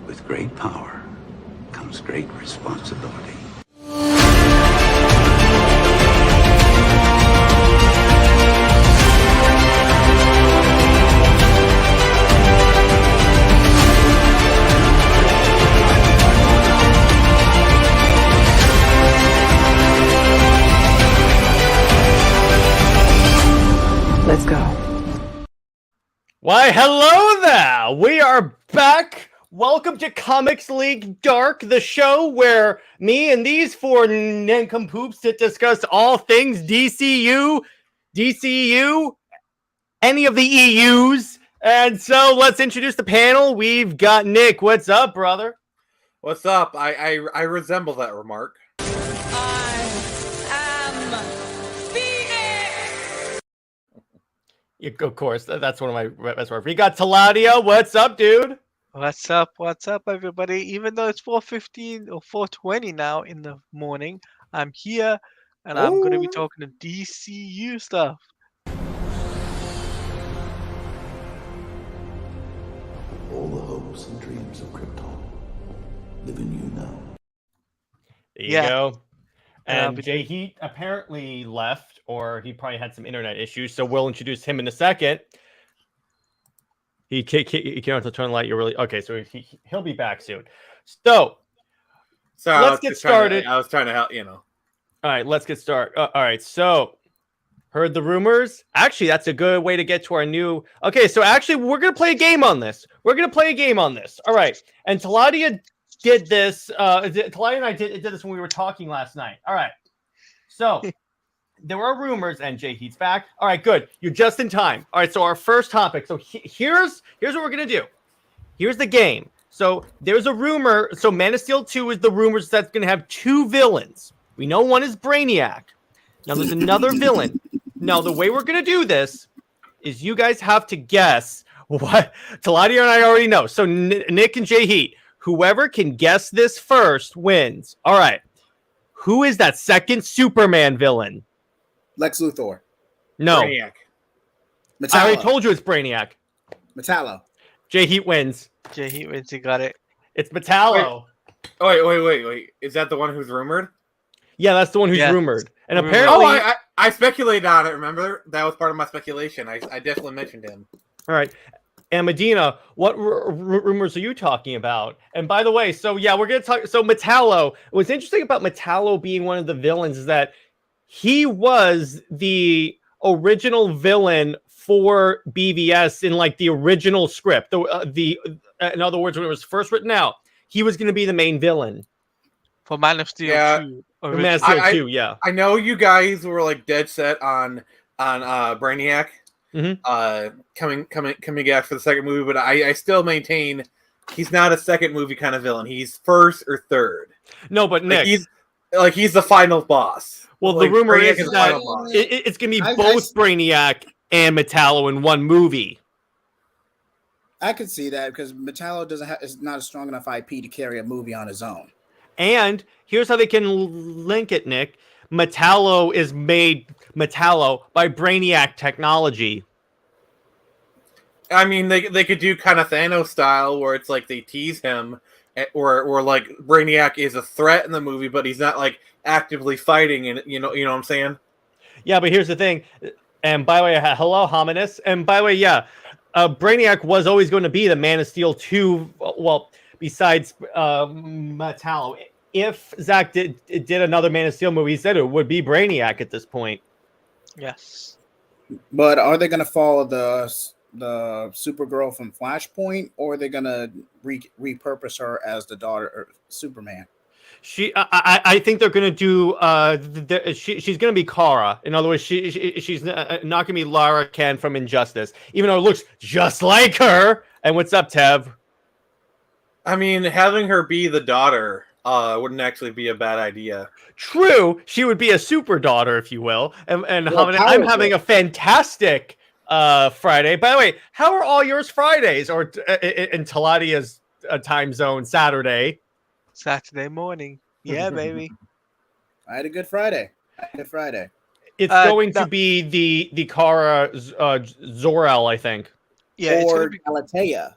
With great power comes great responsibility. Let's go. Why, hello there! We are back. Welcome to Comics League Dark, the show where me and these four nincompoops discuss all things DCU, any of the EUs. And so let's introduce the panel. We've got Nick. What's up, brother? What's up? I resemble that remark. Of course, that's one of my best work. We got Teladia. What's up, dude? What's up? What's up, everybody? Even though it's 4:15 or 4:20 now in the morning, I'm here and I'm going to be talking to DCU stuff. All the hopes and dreams of Krypton live in you now. There you go. And JJheat apparently left, or he probably had some internet issues, so we'll introduce him in a second. He can't turn the light. You're really okay. So he'll be back soon. So let's get started. I was trying to help, you know. All right, let's get started. All right, so heard the rumors. Actually, that's a good way to get to our new. Okay, so actually, we're gonna play a game on this. All right, and Teladia did this. Teladia and I did this when we were talking last night. All right, so. There are rumors, and JJheat's back. All right, good. You're just in time. All right, so our first topic. So here's what we're going to do. Here's the game. So there's a rumor. So Man of Steel 2 is the rumors that's going to have two villains. We know one is Brainiac. Now there's another villain. Now the way we're going to do this is you guys have to guess what Teladia and I already know. So Nick and JJheat, whoever can guess this first wins. All right. Who is that second Superman villain? Lex Luthor. No. Brainiac. Metallo. I already told you it's Brainiac. Metallo. JJheat wins. JJheat wins. You got it. It's Metallo. Wait. Is that the one who's rumored? Yeah, that's the one who's Yeah. rumored. And apparently... Oh, I speculated on it, remember? That was part of my speculation. I definitely mentioned him. All right. And Medina, what rumors are you talking about? And by the way, so yeah, we're going to talk... So Metallo, what's interesting about Metallo being one of the villains is that he was the original villain for BVS in like the original script. In other words, when it was first written out, he was going to be the main villain For Man of Steel 2. for Man of Steel 2. Yeah, I know you guys were like dead set on Brainiac coming back for the second movie, but I still maintain he's not a second movie kind of villain. He's first or third. No, but Nick, he's the final boss. Well, like, the rumor Brainiac is that it's going to be both Brainiac and Metallo in one movie. I could see that because Metallo is not a strong enough IP to carry a movie on his own. And here's how they can link it, Nick. Metallo is made Metallo by Brainiac technology. I mean, they could do kind of Thanos style where it's like they tease him, or like Brainiac is a threat in the movie, but he's not like actively fighting, and you know what I'm saying? Yeah, but here's the thing. And by the way, hello, Hominus. And by the way, yeah, Brainiac was always going to be the Man of Steel 2. Well, besides Metallo, if Zach did another Man of Steel movie, he said it would be Brainiac at this point. Yes. But are they going to follow the Supergirl from Flashpoint, or are they going to repurpose her as the daughter of Superman? I think they're going to do. She's going to be Kara. In other words, she's not going to be Lara Kent from Injustice, even though it looks just like her. And what's up, Tev? I mean, having her be the daughter wouldn't actually be a bad idea. True, she would be a super daughter, if you will. And I'm having a fantastic Friday. By the way, how are all yours Fridays, or in Teladia's time zone Saturday? Saturday morning. Yeah, baby. I had a good Friday. It's going to be the Kara Zor-El, I think. Yeah, or it's Galatea.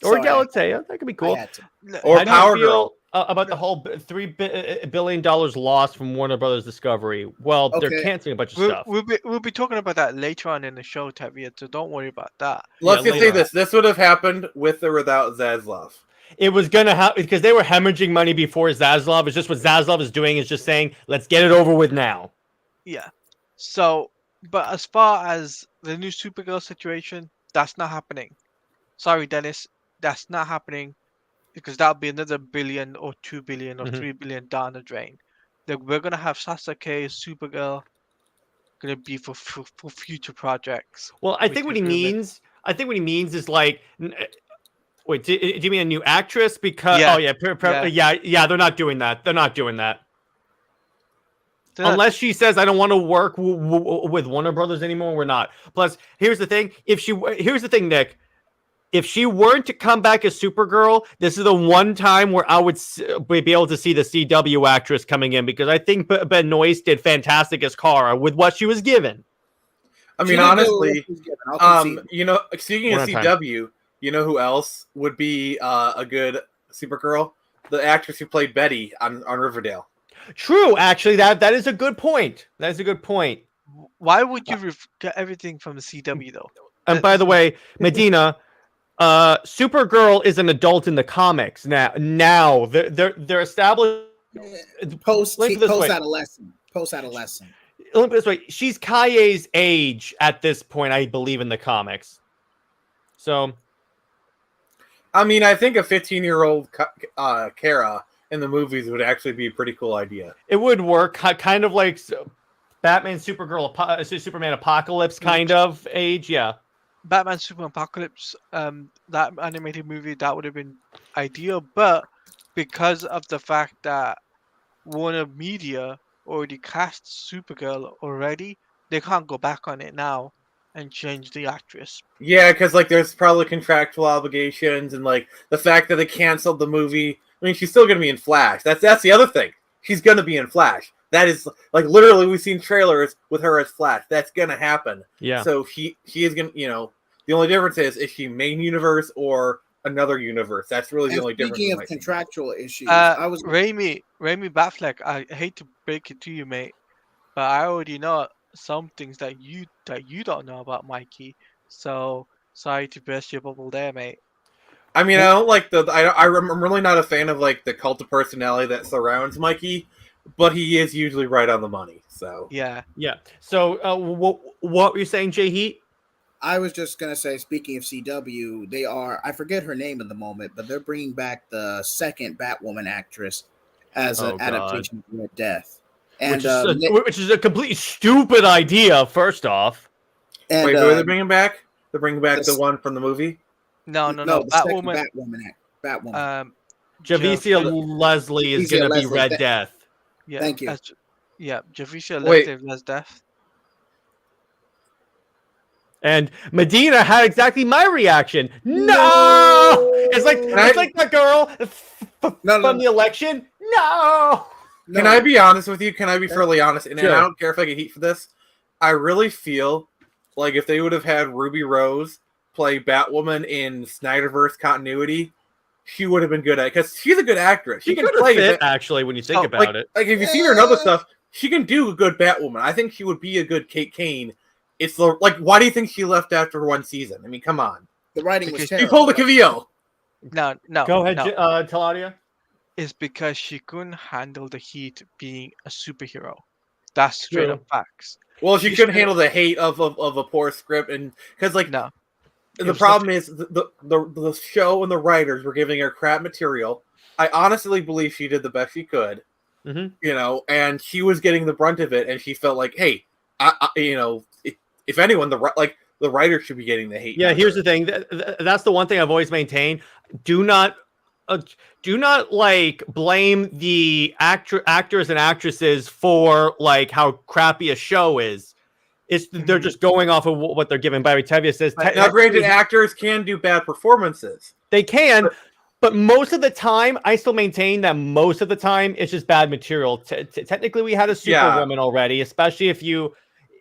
Or Sorry, Galatea. That could be I cool. had to. Or How do Power you feel Girl. about the whole $3 billion loss from Warner Brothers Discovery? Well, they're Okay. canceling a bunch of We'll, stuff. we'll be talking about that later on in the show, Tevye, so don't worry about that. Let's Yeah, just say later on. this: this would have happened with or without Zaslav. It was gonna happen because they were hemorrhaging money before Zaslav. It's just what Zaslav is doing is just saying, let's get it over with now. Yeah. So, but as far as the new Supergirl situation, that's not happening. Sorry, Dennis, that's not happening because that'll be another billion or 2 billion or Mhm. 3 billion down the drain. We're gonna have Sasuke, Supergirl, gonna be for future projects. Well, I which think what is he gonna make- means. I think what he means is like. Wait, do you mean a new actress? Because Yeah. oh yeah, they're not doing that. They're not doing that. they're not- Unless she says I don't want to work with Warner Brothers anymore, we're not. Plus, here's the thing: here's the thing, Nick. If she weren't to come back as Supergirl, this is the one time where I would be able to see the CW actress coming in because I think Ben Noyce did fantastic as Kara with what she was given. I She mean, did good with honestly, what she was given, I'll concede. you know, speaking One of at a time. CW, you know who else would be a good Supergirl? The actress who played Betty on Riverdale. True, actually, that is a good point. That is a good point. Why would you get everything from the CW though? And by the way, Medina, Supergirl is an adult in the comics now. Now they're established. Post Look at this way. adolescent. Post adolescent. Let me put it this way: she's Kaye's age at this point, I believe, in the comics. So, I mean, I think a 15-year-old Kara in the movies would actually be a pretty cool idea. it would work, kind of like Batman, Supergirl, Superman Apocalypse kind of age. Yeah. Batman Super Apocalypse, that animated movie, that would have been ideal, but because of the fact that Warner Media already cast Supergirl already, they can't go back on it now and change the actress. Yeah, because like there's probably contractual obligations and like the fact that they canceled the movie. I mean, she's still gonna be in Flash. That's the other thing. She's gonna be in Flash. That is like literally we've seen trailers with her as Flash. That's gonna happen. Yeah. So she is gonna, you know, the only difference is she main universe or another universe. That's really the And only difference. speaking in of my contractual issues, I was Raimi Batfleck, I hate to break it to you, mate, but I already know some things that you don't know about Mikey. So sorry to burst your bubble there, mate. I mean, I don't like I'm really not a fan of like the cult of personality that surrounds Mikey, but he is usually right on the money. So Yeah. Yeah. So, what were you saying, JJheat? I was just gonna say, speaking of CW, they are, I forget her name at the moment, but they're bringing back the second Batwoman actress as Oh, an God. adaptation of Red Death. And Which is a completely stupid idea. First off, and wait, who are they bringing back? They're bringing back the the one from the movie. No. the second Batwoman. Batwoman. Javicia Leslie is Javicia going to be Leslie, Red Death. Yeah. Thank you. Javicia Wait. Leslie as Death. And Medina had exactly my reaction. No! It's like the girl from the election. No! Can I be honest with you? Can I be fairly honest? And Sure. I don't care if I get heat for this. I really feel like if they would have had Ruby Rose play Batwoman in Snyderverse continuity, she would have been good at it because she's a good actress. She can could've play fit, it. actually, when you think about like, it. Like if you've seen her in other stuff, she can do a good Batwoman. I think she would be a good Kate Kane. It's the why do you think she left after one season? I mean, come on. The writing was She terrible. pulled a Cavillo. No. Go ahead, no. Teladia. It's because she couldn't handle the heat being a superhero. That's straight True. up facts. Well, she She couldn't should- handle the hate of a poor script, and because like No. the was problem is the show and the writers were giving her crap material. I honestly believe she did the best she could, Mhm. you know, and she was getting the brunt of it, and she felt like, hey, I you know, if anyone, the writer should be getting the hate. Yeah, here's the thing. That's the one thing I've always maintained. Do not like blame the actors and actresses for like how crappy a show is. They're just going off of what they're given. Barry Tevye says Now, granted, actors can do bad performances. they can, but most of the time, I still maintain that most of the time it's just bad material. Technically, we had a Superwoman already, especially if you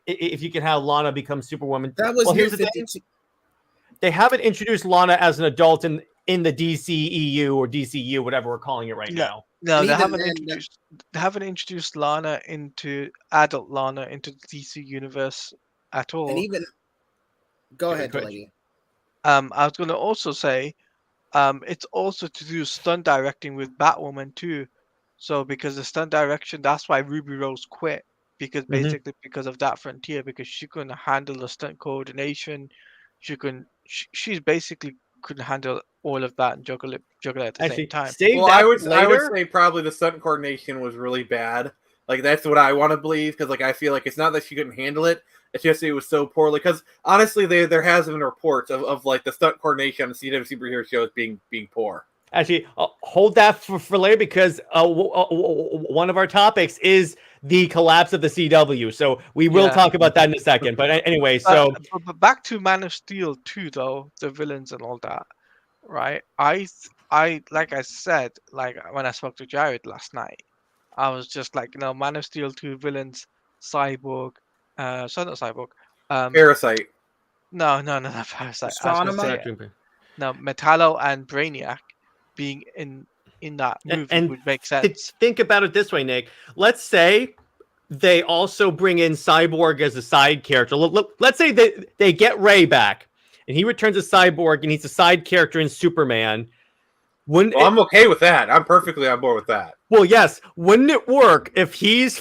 can have Lana become Superwoman. That was well, New here's the thing. 52. They haven't introduced Lana as an adult in the DCEU or DCU, whatever we're calling it right now. No, And they even haven't then, introduced. They haven't introduced Lana into adult Lana into the DC universe at all. And even go ahead, Go ahead. Teladia. I was going to also say, it's also to do stunt directing with Batwoman too. So because the stunt direction, that's why Ruby Rose quit, because basically because of that frontier, because she couldn't handle the stunt coordination. She's basically couldn't handle all of that and juggle it at the same Actually, time. save Well, that I would later. say probably the stunt coordination was really bad. Like that's what I want to believe because like I feel like it's not that she couldn't handle it. It's just it was so poorly. Because honestly, there has been reports of like the stunt coordination on the CW superhero shows being poor. Actually, hold that for later because one of our topics is the collapse of the CW. So we will Yeah. talk about that in a second. But anyway, so But back to Man of Steel 2 though, the villains and all that, right? I like I said, like when I spoke to Jared last night, I was just like, Man of Steel 2 villains, Cyborg, sorry, not Cyborg, Parasite. no, not Parasite. I was gonna Astronomer? say no, Metallo and Brainiac being in that movie and would make sense. think about it this way, Nick. Let's say they also bring in Cyborg as a side character. Let's say they get Ray back and he returns as Cyborg and he's a side character in Superman. I'm okay with that. I'm perfectly on board with that. Well, yes. Wouldn't it work if he's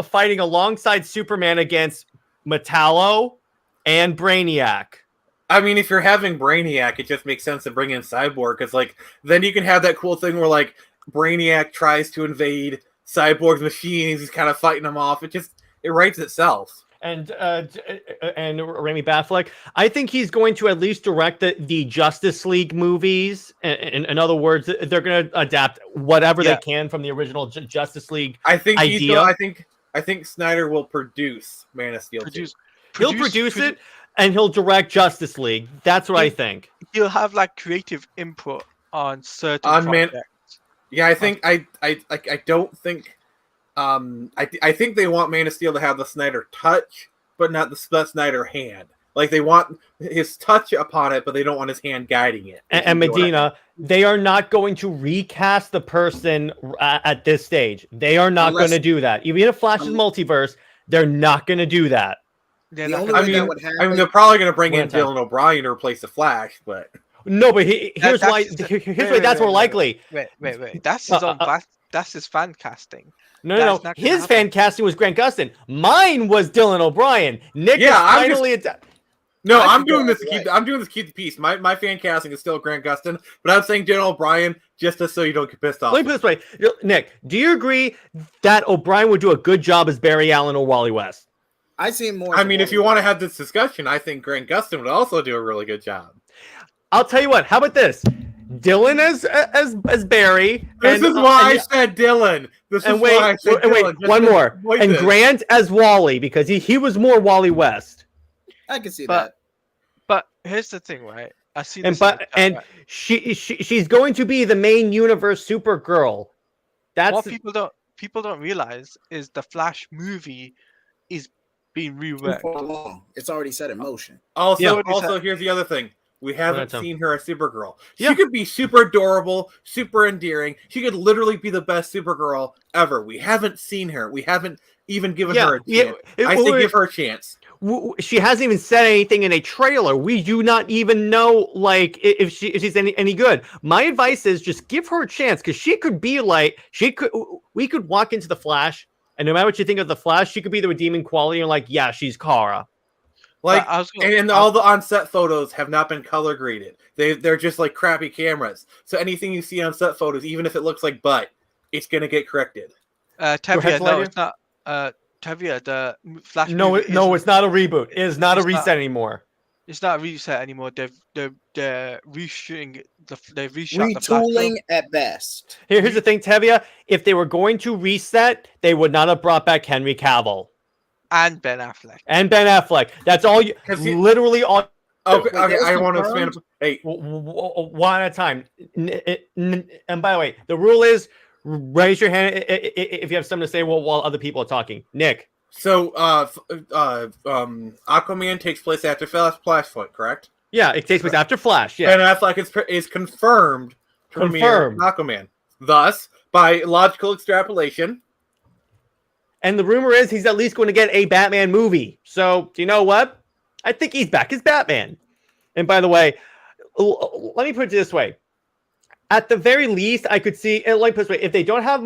fighting alongside Superman against Metallo and Brainiac? I mean, if you're having Brainiac, it just makes sense to bring in Cyborg because, like, then you can have that cool thing where, like, Brainiac tries to invade Cyborg's machine. He's kind of fighting him off. It writes itself. And Rami Batfleck, I think he's going to at least direct the Justice League movies. In other words, they're going to adapt whatever they can from the original Justice League. I think idea. I think Snyder will produce Man of Steel. He'll produce it. And he'll direct Justice League. That's what I think. He'll have like creative input on certain projects. Yeah, I think I don't think I think they want Man of Steel to have the Snyder touch, but not the Snyder hand. Like they want his touch upon it, but they don't want his hand guiding it. And Medina, they are not going to recast the person at this stage. They are not going to do that. Even if Flash's multiverse, they're not going to do that. I mean, they're probably going to bring in Dylan O'Brien to replace the Flash, but no. But here's why. Here's why that's more likely. Wait. That's his own. That's his fan casting. No. His fan casting was Grant Gustin. Mine was Dylan O'Brien. Nick finally. I'm doing this to keep the peace. My fan casting is still Grant Gustin, but I'm saying Dylan O'Brien just so you don't get pissed off. Let me put it this way, Nick. Do you agree that O'Brien would do a good job as Barry Allen or Wally West? I see more. I mean, if you want to have this discussion, I think Grant Gustin would also do a really good job. I'll tell you what. How about this? Dylan as Barry. This is why I said Dylan. One more. And Grant as Wally because he was more Wally West. I can see that. But here's the thing, right? I see this. She's going to be the main universe Supergirl. That's what people don't realize is the Flash movie is being reworked. It's already set in motion. Also, here's the other thing. We haven't seen her as Supergirl. She could be super adorable, super endearing. She could literally be the best Supergirl ever. We haven't seen her. We haven't even given her a chance. I say give her a chance. She hasn't even said anything in a trailer. We do not even know if she's any good. My advice is just give her a chance because she could be we could walk into the Flash and no matter what you think of the Flash, she could be the redeeming quality and she's Kara. All the on-set photos have not been color graded. They're just like crappy cameras. So anything you see on set photos, even if it looks like butt, it's gonna get corrected. Tevia, no, it's not. Tevia, the Flash. No, it's not a reboot. It is not a reset anymore. It's not a reset anymore. They're reshooting. They've reshot retooling at best. Here's the thing, Tevia. If they were going to reset, they would not have brought back Henry Cavill and Ben Affleck. That's all. Literally all. Okay. I want to expand. Hey, one at a time. And by the way, the rule is raise your hand if you have something to say while other people are talking. Nick. So, Aquaman takes place after Flashpoint, correct? Yeah, it takes place after Flash. Yeah, Ben Affleck is confirmed to premiere Aquaman. Thus, by logical extrapolation. and the rumor is he's at least going to get a Batman movie. So, do you know what? I think he's back as Batman. And by the way, let me put it this way. At the very least, I could see it like this way: if they don't have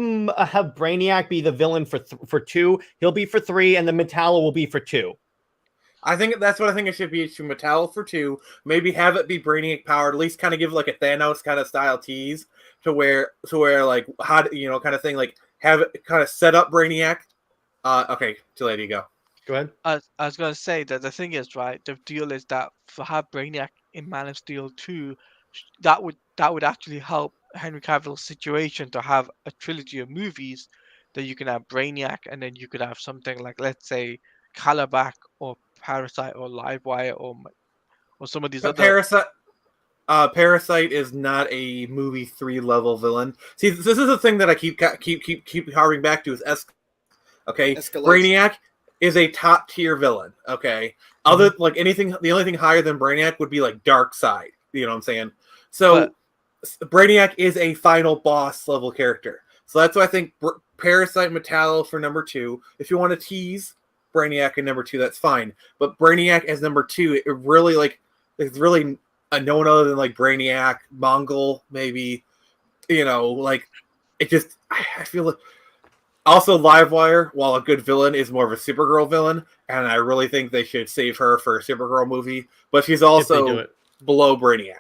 Brainiac be the villain for 2, he'll be for 3, and the Metallo will be for 2. I think that's what I think it should be. To Metallo for 2, maybe have it be Brainiac powered. At least kind of give like a Thanos kind of style tease to where like how kind of thing, like have it kind of set up Brainiac. Okay, Teladia, you go. Go ahead. I was gonna say that the thing is, right, the deal is that for have Brainiac in Man of Steel 2, that would actually help Henry Cavill's situation to have a trilogy of movies that you can have Brainiac and then you could have something like, let's say, Calabac or Parasite or Livewire or some of these But other. Parasite is not a movie 3 level villain. See, this is the thing that I keep harping back to is okay. Escalation. Brainiac is a top tier villain. Okay, other like anything, the only thing higher than Brainiac would be like Darkseid. You know what I'm saying? So Brainiac is a final boss level character. So that's why I think Parasite Metallo for number 2. If you want to tease Brainiac in number 2, that's fine. But Brainiac as number 2, it really like it's really no one other than like Brainiac, Mongol, maybe. Like it just I feel like. Also, Livewire, while a good villain, is more of a Supergirl villain, and I really think they should save her for a Supergirl movie. But she's also below Brainiac.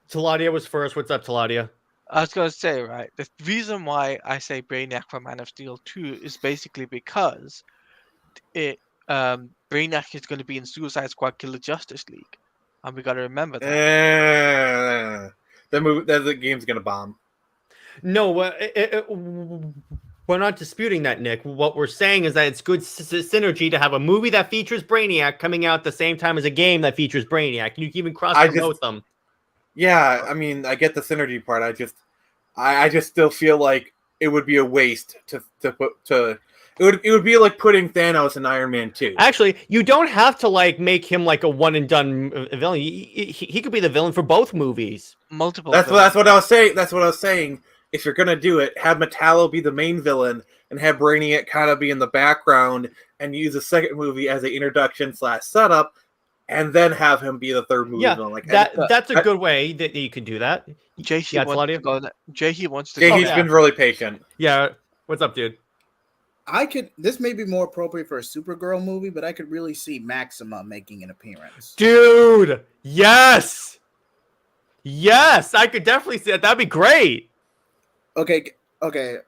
Teladia was first. What's up, Teladia? I was gonna say, right, the reason why I say Brainiac for Man of Steel 2 is basically because Brainiac is going to be in Suicide Squad Killer Justice League, and we got to remember that. The game's gonna bomb. No, we're not disputing that, Nick. What we're saying is that it's good synergy to have a movie that features Brainiac coming out at the same time as a game that features Brainiac. You can even cross-promote them. Yeah, I mean, I get the synergy part. I just still feel like it would be a waste to put to. It would be like putting Thanos in Iron Man 2. Actually, you don't have to like make him like a one and done villain. He could be the villain for both movies. Multiple. That's what I was saying. That's what I was saying. If you're gonna do it, have Metallo be the main villain and have Brainiac kind of be in the background and use the second movie as an introduction / setup, and then have him be the third movie villain. Like that's a good way that you could do that. JJheat wants to go. JJheat's been really patient. Yeah, what's up, dude? This may be more appropriate for a Supergirl movie, but I could really see Maxima making an appearance. Dude, yes, I could definitely see that. That'd be great. Okay,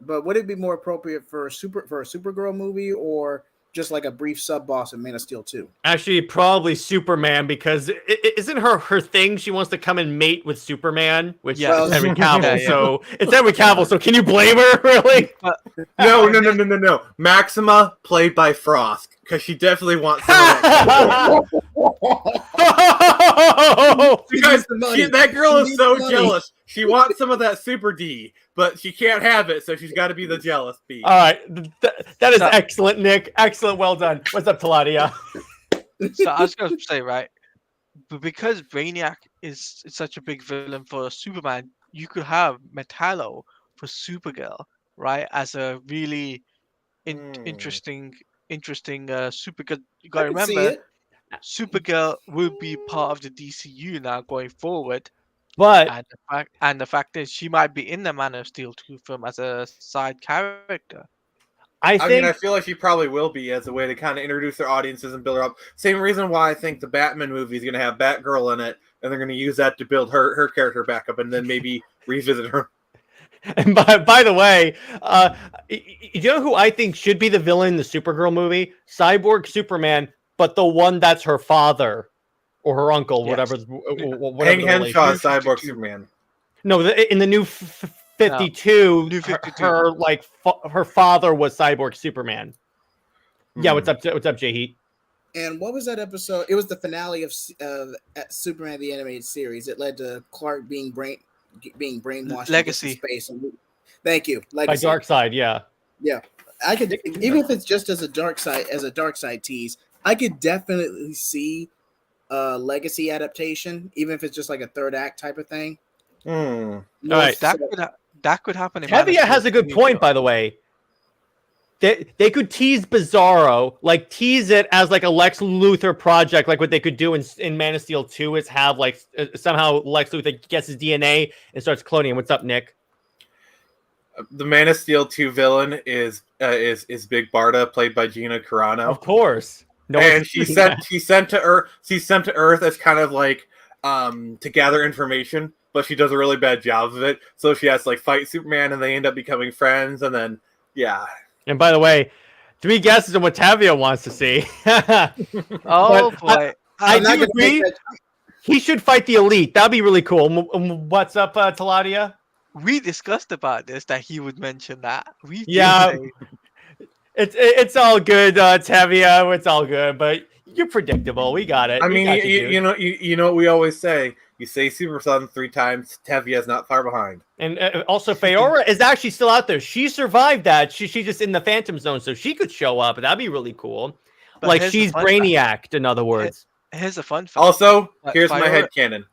but would it be more appropriate for a Supergirl movie or just like a brief sub boss in Man of Steel 2? Actually, probably Superman, because isn't her thing she wants to come and mate with Superman, which is Henry Cavill. Yeah. So it's Henry Cavill. So can you blame her, really? No. Maxima played by Frost, because she definitely wants some of that. Because that girl is so jealous. She wants some of that Super D, but she can't have it, so she's got to be the jealous bee. All right, that is excellent, Nick. Excellent, well done. What's up, Teladia? So I was going to say, right, but because Brainiac is such a big villain for Superman, you could have Metallo for Supergirl, right, as a really interesting Supergirl. You got to remember, Supergirl will be part of the DCU now going forward. But the fact is, she might be in the Man of Steel 2 film as a side character. I feel like she probably will be as a way to kind of introduce their audiences and build her up. Same reason why I think the Batman movie is going to have Batgirl in it, and they're going to use that to build her character back up, and then maybe revisit her. And by the way, you know who I think should be the villain in the Supergirl movie? Cyborg Superman, but the one that's her father. Or her uncle, whatever. Hank Henshaw is Cyborg Superman. No, in the new 52, her father was Cyborg Superman. Yeah, what's up, JJheat? And what was that episode? It was the finale of Superman the Animated Series. It led to Clark being brainwashed. Legacy. Into space. Thank you. Legacy. By Darkseid, yeah. Yeah, I could even if it's just as a Darkseid tease, I could definitely see legacy adaptation, even if it's just like a third act type of thing. All right. That could happen. In Tevia has a good point, by the way. They could tease Bizarro, like tease it as like a Lex Luthor project, like what they could do in Man of Steel 2 is have like somehow Lex Luthor gets his DNA and starts cloning him. What's up, Nick? The Man of Steel 2 villain is Big Barda, played by Gina Carano. Of course. No, and she's sent to Earth as kind of like to gather information, but she does a really bad job of it. So she has to like fight Superman, and they end up becoming friends, and then yeah. And by the way, 3 guesses on what Tavia wants to see. Oh boy, I do agree. He should fight the Elite. That'd be really cool. What's up, Teladia? We discussed about this, that he would mention that. It's all good, Tavia. It's all good, but you're predictable. We got it. I mean, you know what we always say. You say Super Son 3 times, Tevia is not far behind. And also, Feora is actually still out there. She survived that. She's just in the Phantom Zone, so she could show up. That'd be really cool. But like she's Brainiac, in other words. Here's a fun fact. Also, here's my headcanon.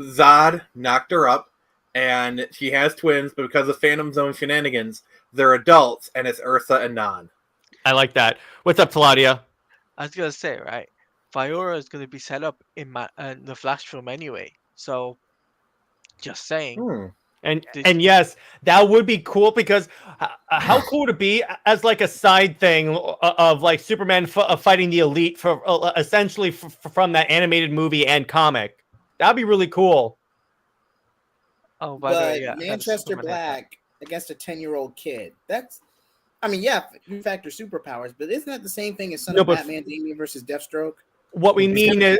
Zod knocked her up, and she has twins, but because of Phantom Zone shenanigans, they're adults, and it's Ursa and Nan. I like that. What's up, Teladia? I was gonna say, right, Fiora is gonna be set up in the Flash film anyway. So, just saying. And yes, that would be cool, because how cool would it be as like a side thing of like Superman fighting the Elite for essentially from that animated movie and comic? That'd be really cool. Oh, by the way, yeah, Manchester Black against a 10-year-old kid. That's, I mean, yeah, you factor superpowers, but isn't that the same thing as Son of Batman, Damian versus Deathstroke? What we mean is,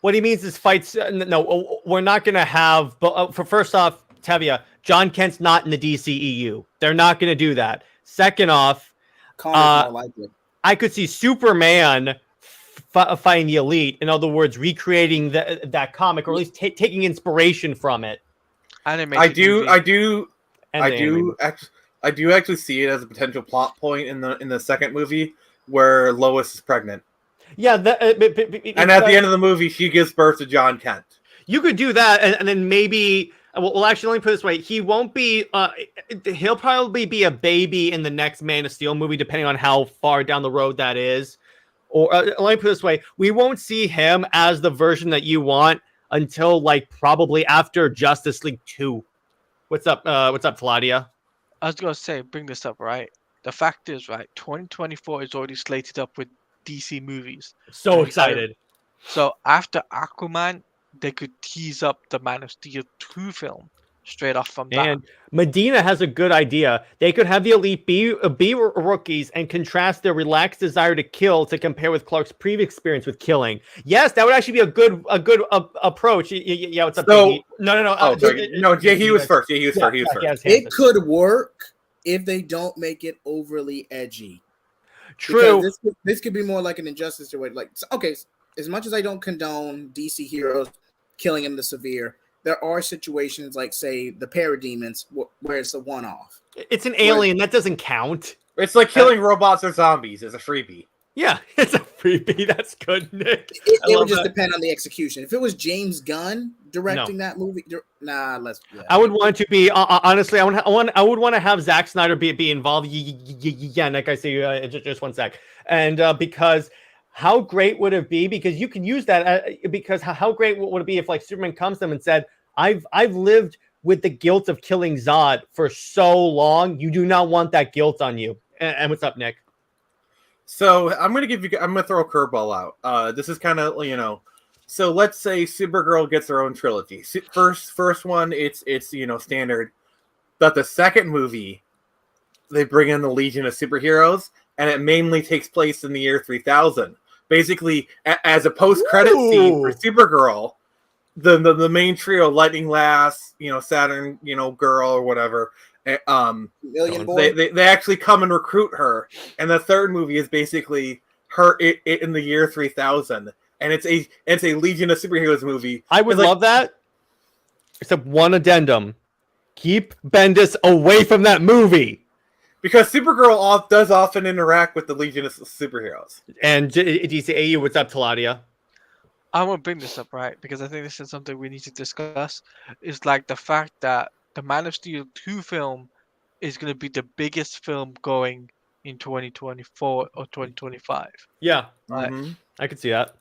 what he means is fights. No, we're not going to have. But for first off, Tevia, John Kent's not in the DCEU. They're not going to do that. Second off, I could see Superman fighting the Elite. In other words, recreating that comic, or at least taking inspiration from it. I do actually see it as a potential plot point in the second movie where Lois is pregnant. Yeah, and at the end of the movie, she gives birth to John Kent. You could do that, and then maybe. Well, actually, let me put it this way: he won't be. He'll probably be a baby in the next Man of Steel movie, depending on how far down the road that is. Or let me put it this way: we won't see him as the version that you want until like probably after Justice League 2. What's up, Teladia? I was gonna say, bring this up, right? The fact is, right, 2024 is already slated up with DC movies. So excited. So after Aquaman, they could tease up the Man of Steel 2 film straight off from that. And Medina has a good idea. They could have the Elite be rookies and contrast their relaxed desire to kill to compare with Clark's previous experience with killing. Yes, that would actually be a good approach. Yeah, what's up? So, no. JJheat was first. He was first. It could work if they don't make it overly edgy. True. This could be more like an Injustice, or like, okay, as much as I don't condone DC heroes killing him to severe, there are situations like, say, the Parademons, where it's a one-off. It's an alien. That doesn't count. It's like killing robots or zombies is a freebie. Yeah, it's a freebie. That's good, Nick. It would just depend on the execution. If it was James Gunn directing that movie, I would want to be honestly. I would want to have Zack Snyder be involved. Yeah, Nick, I see. Just one sec. And because how great would it be? Because you can use that. Because how great would it be if like Superman comes to them and said, "I've lived with the guilt of killing Zod for so long. You do not want that guilt on you." And what's up, Nick? So I'm gonna throw a curveball out. This is kind of, so let's say Supergirl gets her own trilogy. First one, it's standard. But the second movie, they bring in the Legion of Superheroes, and it mainly takes place in the year 3000. Basically, as a post-credit scene for Supergirl, the main trio, Lightning Lass, Saturn, Girl or whatever. They actually come and recruit her, and the third movie is basically her in the year 3000, and it's a Legion of Superheroes movie. I would love that, except one addendum: keep Bendis away from that movie, because Supergirl does often interact with the Legion of Superheroes. And DCAU, what's up, Teladia? I want to bring this up, right? Because I think this is something we need to discuss. Is like the fact that the Man of Steel 2 film is going to be the biggest film going in 2024 or 2025, Yeah, right? Mhm. I could see that.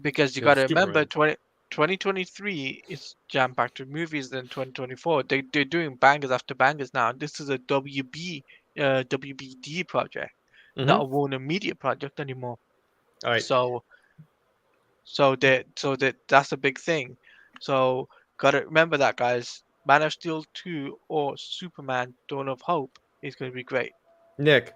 Because you Yeah, got to remember Superman. 2023 is jam-packed with movies. Then 2024 they're doing bangers after bangers now. This is a WBD project, not a Mm-hmm. Warner Media project anymore. All right, So that's a big thing. So gotta remember that, guys. Man of Steel 2 or Superman Dawn of Hope is going to be great. Nick.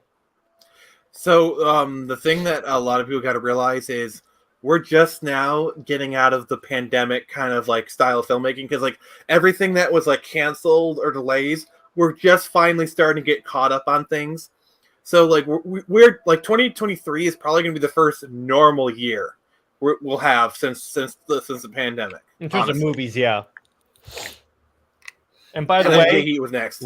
So the thing that a lot of people got to realize is we're just now getting out of the pandemic kind of like style of filmmaking, because like everything that was like canceled or delays, we're just finally starting to get caught up on things. So like we're like 2023 is probably going to be the first normal year we'll have since the pandemic. In terms of honestly. movies, yeah. And by And the then way, JJheat was next.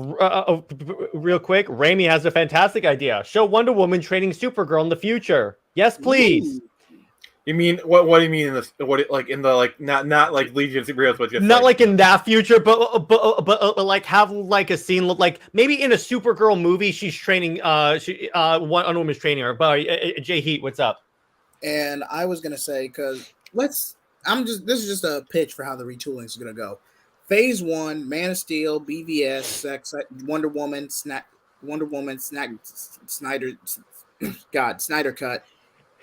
real quick, Raimi has a fantastic idea. Show Wonder Woman training Supergirl in the future. Yes, please. Ooh. You mean what? What do you mean in the like in the like not like Legion of Superheroes, but just Not like in that future, but like have like a scene look like maybe in a Supergirl movie she's training Wonder Woman's training her. But JJheat, what's up? And I was gonna say, because this is just a pitch for how the retooling is gonna go. Phase 1, Man of Steel, BVS, Wonder Woman, Snyder, Snyder Cut,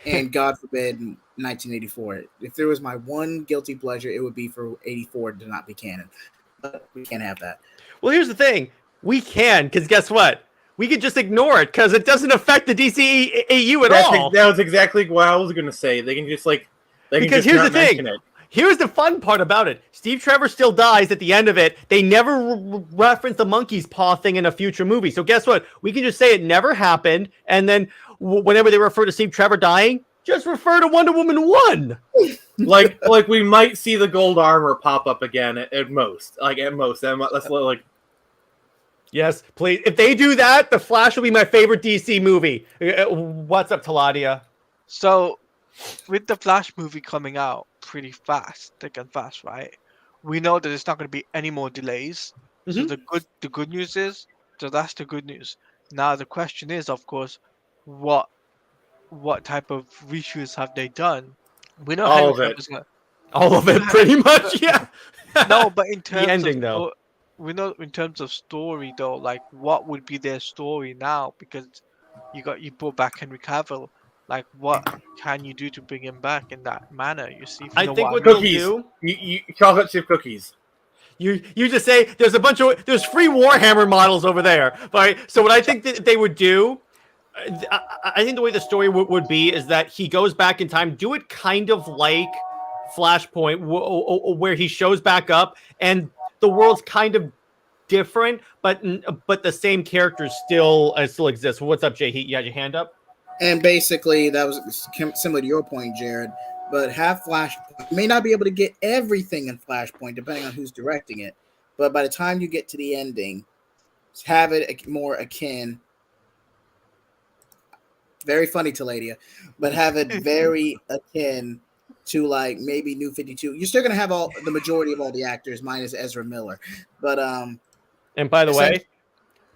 and God forbid 1984. If there was my one guilty pleasure, it would be for 84 to not be canon. But we can't have that. Well, here's the thing: we can, because guess what? We could just ignore it because it doesn't affect the DCEU at all. That was exactly what I was going to say. They can just like Because here's the thing. Here's the fun part about it. Steve Trevor still dies at the end of it. They never reference the monkey's paw thing in a future movie. So guess what? We can just say it never happened. And then whenever they refer to Steve Trevor dying, just refer to Wonder Woman 1. like we might see the gold armor pop up again at most. Like at most. That's like. Yes, please. If they do that, The Flash will be my favorite DC movie. What's up, Teladia? So with the Flash movie coming out pretty fast, thick and fast, right? We know that there's not going to be any more delays. So the good news is, so that's the good news. Now the question is, of course, what type of reshoots have they done? We know All of it. All of it, pretty much, yeah. No, but in terms the ending, of though. we know in terms of story though, like what would be their story now? Because you brought back Henry Cavill. Like, what can you do to bring him back in that manner? You see, if you I know think what what I they'll mean. Cookies. do. You chocolate chip cookies. You just say there's there's free Warhammer models over there, right? So what I think that they would do, I think the way the story would be is that he goes back in time, do it kind of like Flashpoint, where he shows back up and the world's kind of different, but the same characters still exist. What's up, JJheat? You had your hand up. And basically, that was similar to your point, Jared. But have Flashpoint. You may not be able to get everything in Flashpoint, depending on who's directing it. But by the time you get to the ending, have it more akin. Very funny, Teladia, but have it very akin to like maybe New 52. You're still gonna have the majority of all the actors minus Ezra Miller, but And by the way,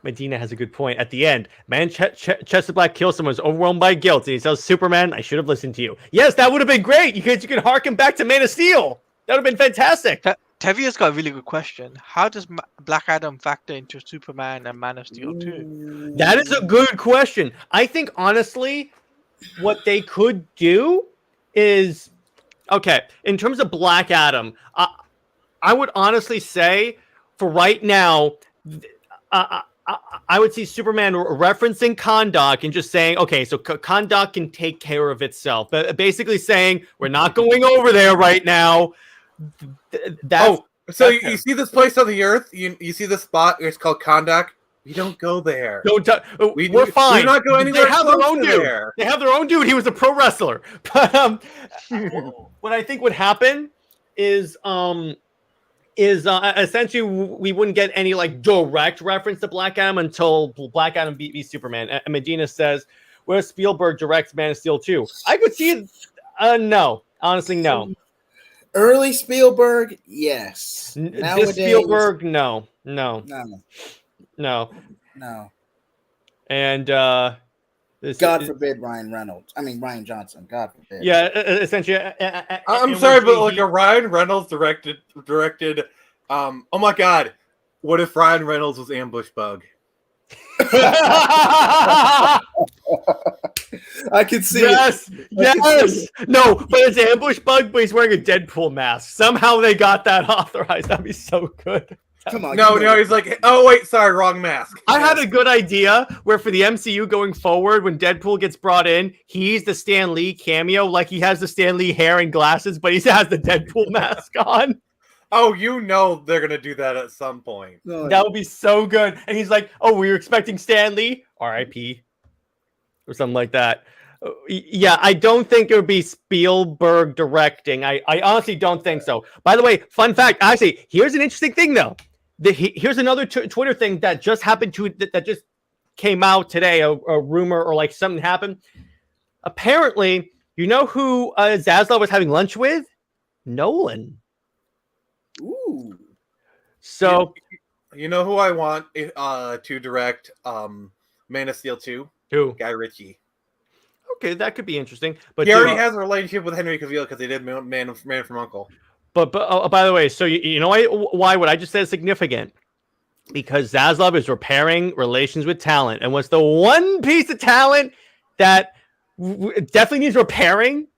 Medina has a good point. At the end, Chester Black kills someone who's overwhelmed by guilt, and he tells Superman, "I should have listened to you." Yes, that would have been great. You could harken back to Man of Steel. That would have been fantastic. Tevia's got a really good question. How does Black Adam factor into Superman and Man of Steel 2? That is a good question. I think honestly, what they could do is okay. In terms of Black Adam, I would honestly say for right now. I would see Superman referencing Kahndaq and just saying, okay, so Kahndaq can take care of itself. But basically saying, we're not going over there right now. So you see this place on the Earth? You see the spot? It's called Kahndaq. We don't go there. We're fine. We're not going anywhere. They have their own dude. There. They have their own dude. He was a pro wrestler. But what I think would happen is essentially we wouldn't get any like direct reference to Black Adam until Black Adam beat Superman. And Medina says, "Where Spielberg directs Man of Steel 2?" I could see it. No, honestly, no. Early Spielberg, yes. This Nowadays, Spielberg, no. no. And this, God forbid Ryan Reynolds. I mean Ryan Johnson. God forbid. yeah, essentially. I'm and sorry, when but like JJheat a Ryan Reynolds directed. Oh my God, what if Ryan Reynolds was Ambush Bug? I can see yes, it. yes. No, but it's Ambush Bug, but he's wearing a Deadpool mask. Somehow they got that authorized. That'd be so good. Come on. No, he's like, oh wait, sorry, wrong mask. I had a good idea where for the MCU going forward, when Deadpool gets brought in, he's the Stan Lee cameo, like he has the Stan Lee hair and glasses, but he has the Deadpool mask on. Oh, they're gonna do that at some point. That would be so good. And he's like, "Oh, we were expecting Stan Lee, R.I.P." or something like that. Yeah, I don't think it would be Spielberg directing. I honestly don't think so. By the way, fun fact. Actually, here's an interesting thing though. Here's another Twitter thing that just happened that just came out today. A rumor or like something happened. Apparently, you know who Zaslav was having lunch with? Nolan. Ooh. So you know who I want to direct Man of Steel 2? Who? Guy Ritchie. Okay, that could be interesting. But he already has a relationship with Henry Cavill because they did Man from U.N.C.L.E. But by the way, so you know why what I just said is significant? Because Zaslav is repairing relations with talent, and what's the one piece of talent that definitely needs repairing?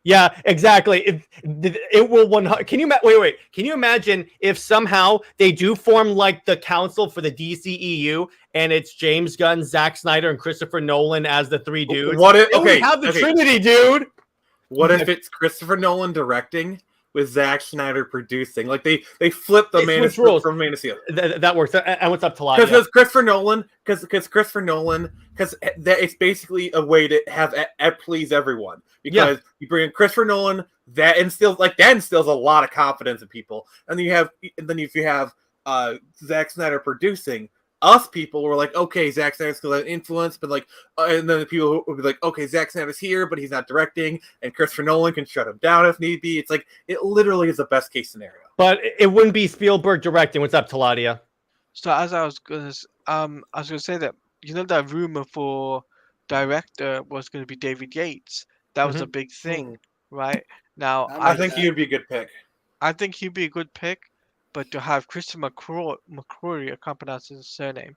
Yeah, exactly. It will 100. Can you wait? Can you imagine if somehow they do form like the council for the DCEU, and it's James Gunn, Zack Snyder, and Christopher Nolan as the three dudes? What if we have the Trinity, dude? What if it's Christopher Nolan directing with Zack Snyder producing? Like they flip the Man of Steel from Man of Steel. That works. And what's up, Teladia? Because Christopher Nolan, because it's basically a way to have please everyone. Because you bring in Christopher Nolan, that instills a lot of confidence in people, and then if you have Zack Snyder producing, us people were like, okay, Zack Snyder's still an influence, but like, and then the people would be like, okay, Zack Snyder's here, but he's not directing, and Christopher Nolan can shut him down if need be. It's like it literally is the best case scenario. But it wouldn't be Spielberg directing. What's up, Teladia? So as I was gonna say that that rumor for director was gonna be David Yates. That was a big thing, right? Now I think he would be a good pick. I think he'd be a good pick, but to have Christian McCrory, I can't pronounce his surname,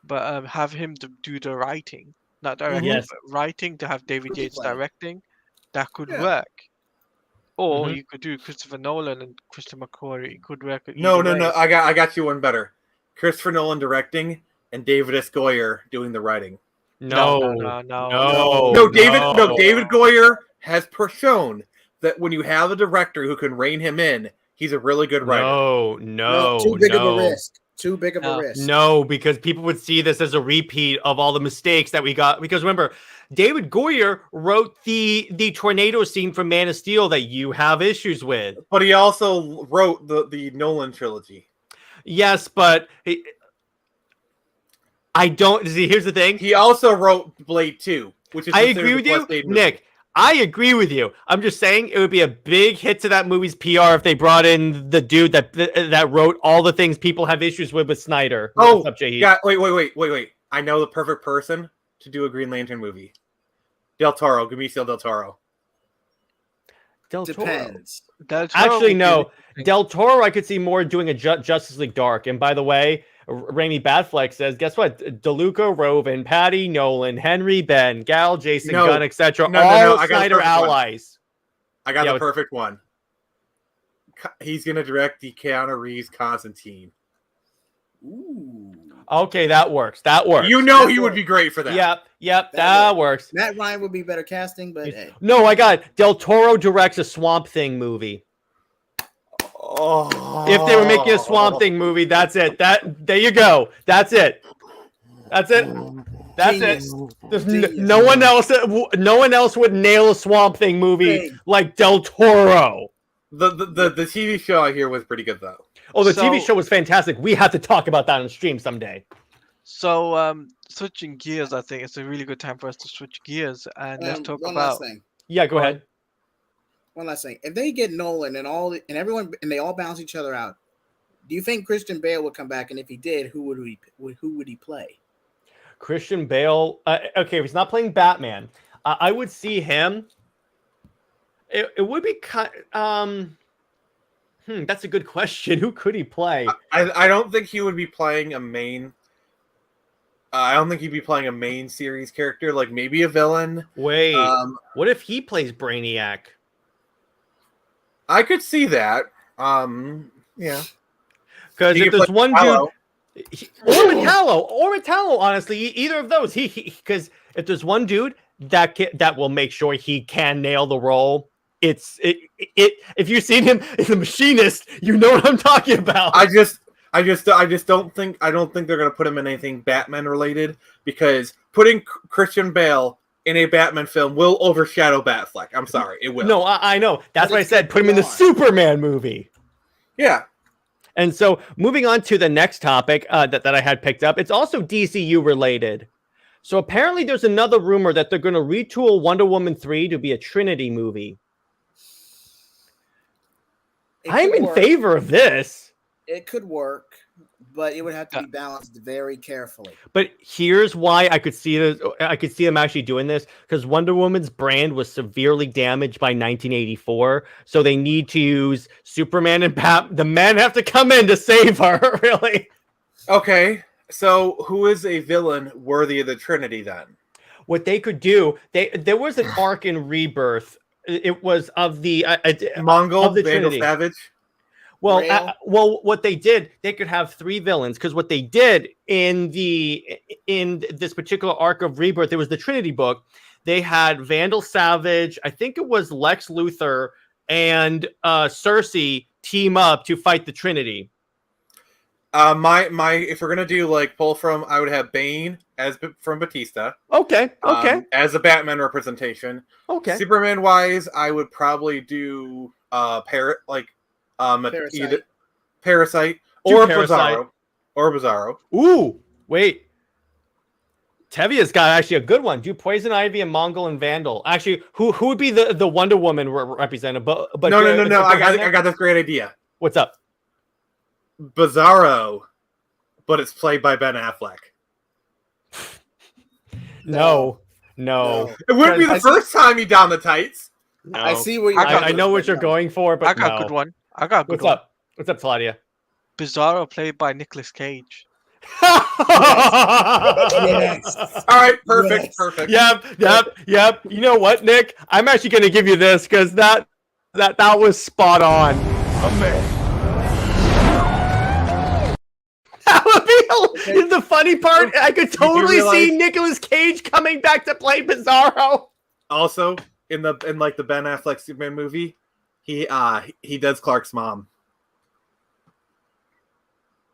but have him to do the writing, not directing, but writing, to have David Yates directing, that could work. Or you could do Christopher Nolan and Christian McCrory. It could work. No. I got you one better. Christopher Nolan directing and David S. Goyer doing the writing. No. David Goyer has shown that when you have a director who can rein him in, he's a really good writer. No. Too big of a risk. Too big of a risk. No, because people would see this as a repeat of all the mistakes that we got. Because remember, David Goyer wrote the tornado scene from Man of Steel that you have issues with. But he also wrote the Nolan trilogy. Yes, but I don't see. Here's the thing. He also wrote Blade 2, which is I agree with you, Nick. I agree with you. I'm just saying it would be a big hit to that movie's PR if they brought in the dude that wrote all the things people have issues with Snyder. Oh, yeah. Wait. I know the perfect person to do a Green Lantern movie. Del Toro. Benicio del Toro. Depends. Actually, no. Del Toro, I could see more doing a Justice League Dark. And by the way, Raimi Badflex says, guess what? DeLuca, Roven, Patty, Nolan, Henry, Ben, Gal, Jason Gunn, etc. All Snyder allies. I got the perfect one. He's going to direct the Keanu Reeves Constantine. Ooh. Okay, that works. He would be great for that. Yep, that works. Matt Ryan would be better casting, but hey. No, I got it. Del Toro directs a Swamp Thing movie. Oh. If they were making a Swamp Thing movie, that's it. There you go. That's it. There's no one else would nail a Swamp Thing movie like Del Toro. The TV show I hear was pretty good though. Oh, the TV show was fantastic. We have to talk about that on stream someday. So, switching gears, I think it's a really good time for us to switch gears and let's talk about. Yeah, go ahead. one last thing. If they get Nolan and everyone and they all balance each other out, do you think Christian Bale would come back? And if he did, who would he play? Christian Bale. Okay, if he's not playing Batman, I would see him. It would be that's a good question. Who could he play? I don't think he would be playing a main. I don't think he'd be playing a main series character, like maybe a villain. Wait, what if he plays Brainiac? I could see that. Yeah. Because if there's one dude, or Metallo, honestly, either of those, because if there's one dude that will make sure he can nail the role, if you've seen him in The Machinist, you know what I'm talking about. I just don't think they're gonna put him in anything Batman related, because putting Christian Bale in a Batman film will overshadow Batfleck. I'm sorry, it will. No, I know. That's why I said put him in the Superman movie. Yeah. And so moving on to the next topic that I had picked up, it's also DCU related. So apparently there's another rumor that they're going to retool Wonder Woman 3 to be a Trinity movie. I'm in favor of this. It could work, but it would have to be balanced very carefully. But here's why I could see this. I could see them actually doing this, because Wonder Woman's brand was severely damaged by 1984. So they need to use Superman and Bat. The men have to come in to save her, really. Okay, so who is a villain worthy of the Trinity then? What they could do, there was an arc in Rebirth. It was of the Mongol, of the Vandal Trinity. Savage. Well, what they did, they could have three villains, because what they did in this particular arc of Rebirth, it was the Trinity book. They had Vandal Savage, I think it was Lex Luthor, and Cersei team up to fight the Trinity. If we're gonna do like pull from, I would have Bane from Batista. Okay. As a Batman representation. Okay. Superman wise, I would probably do Parasite or Parasite. Bizarro. Ooh, wait. Tevia's got actually a good one. Do Poison Ivy and Mongol and Vandal. Actually, who would be the Wonder Woman representative? But No. I got this great idea. What's up? Bizarro, but it's played by Ben Affleck. No. It wouldn't be the first time he donned the tights. No. I see what I know what you're going for, but I got a good one. What's up? What's up, Teladia? Bizarro played by Nicolas Cage. Yes. All right, perfect. Yep. You know what, Nick? I'm actually going to give you this, because that was spot on. That would be the funny part. I could totally see Nicolas Cage coming back to play Bizarro. Also, in the Ben Affleck Superman movie, he does Clark's mom.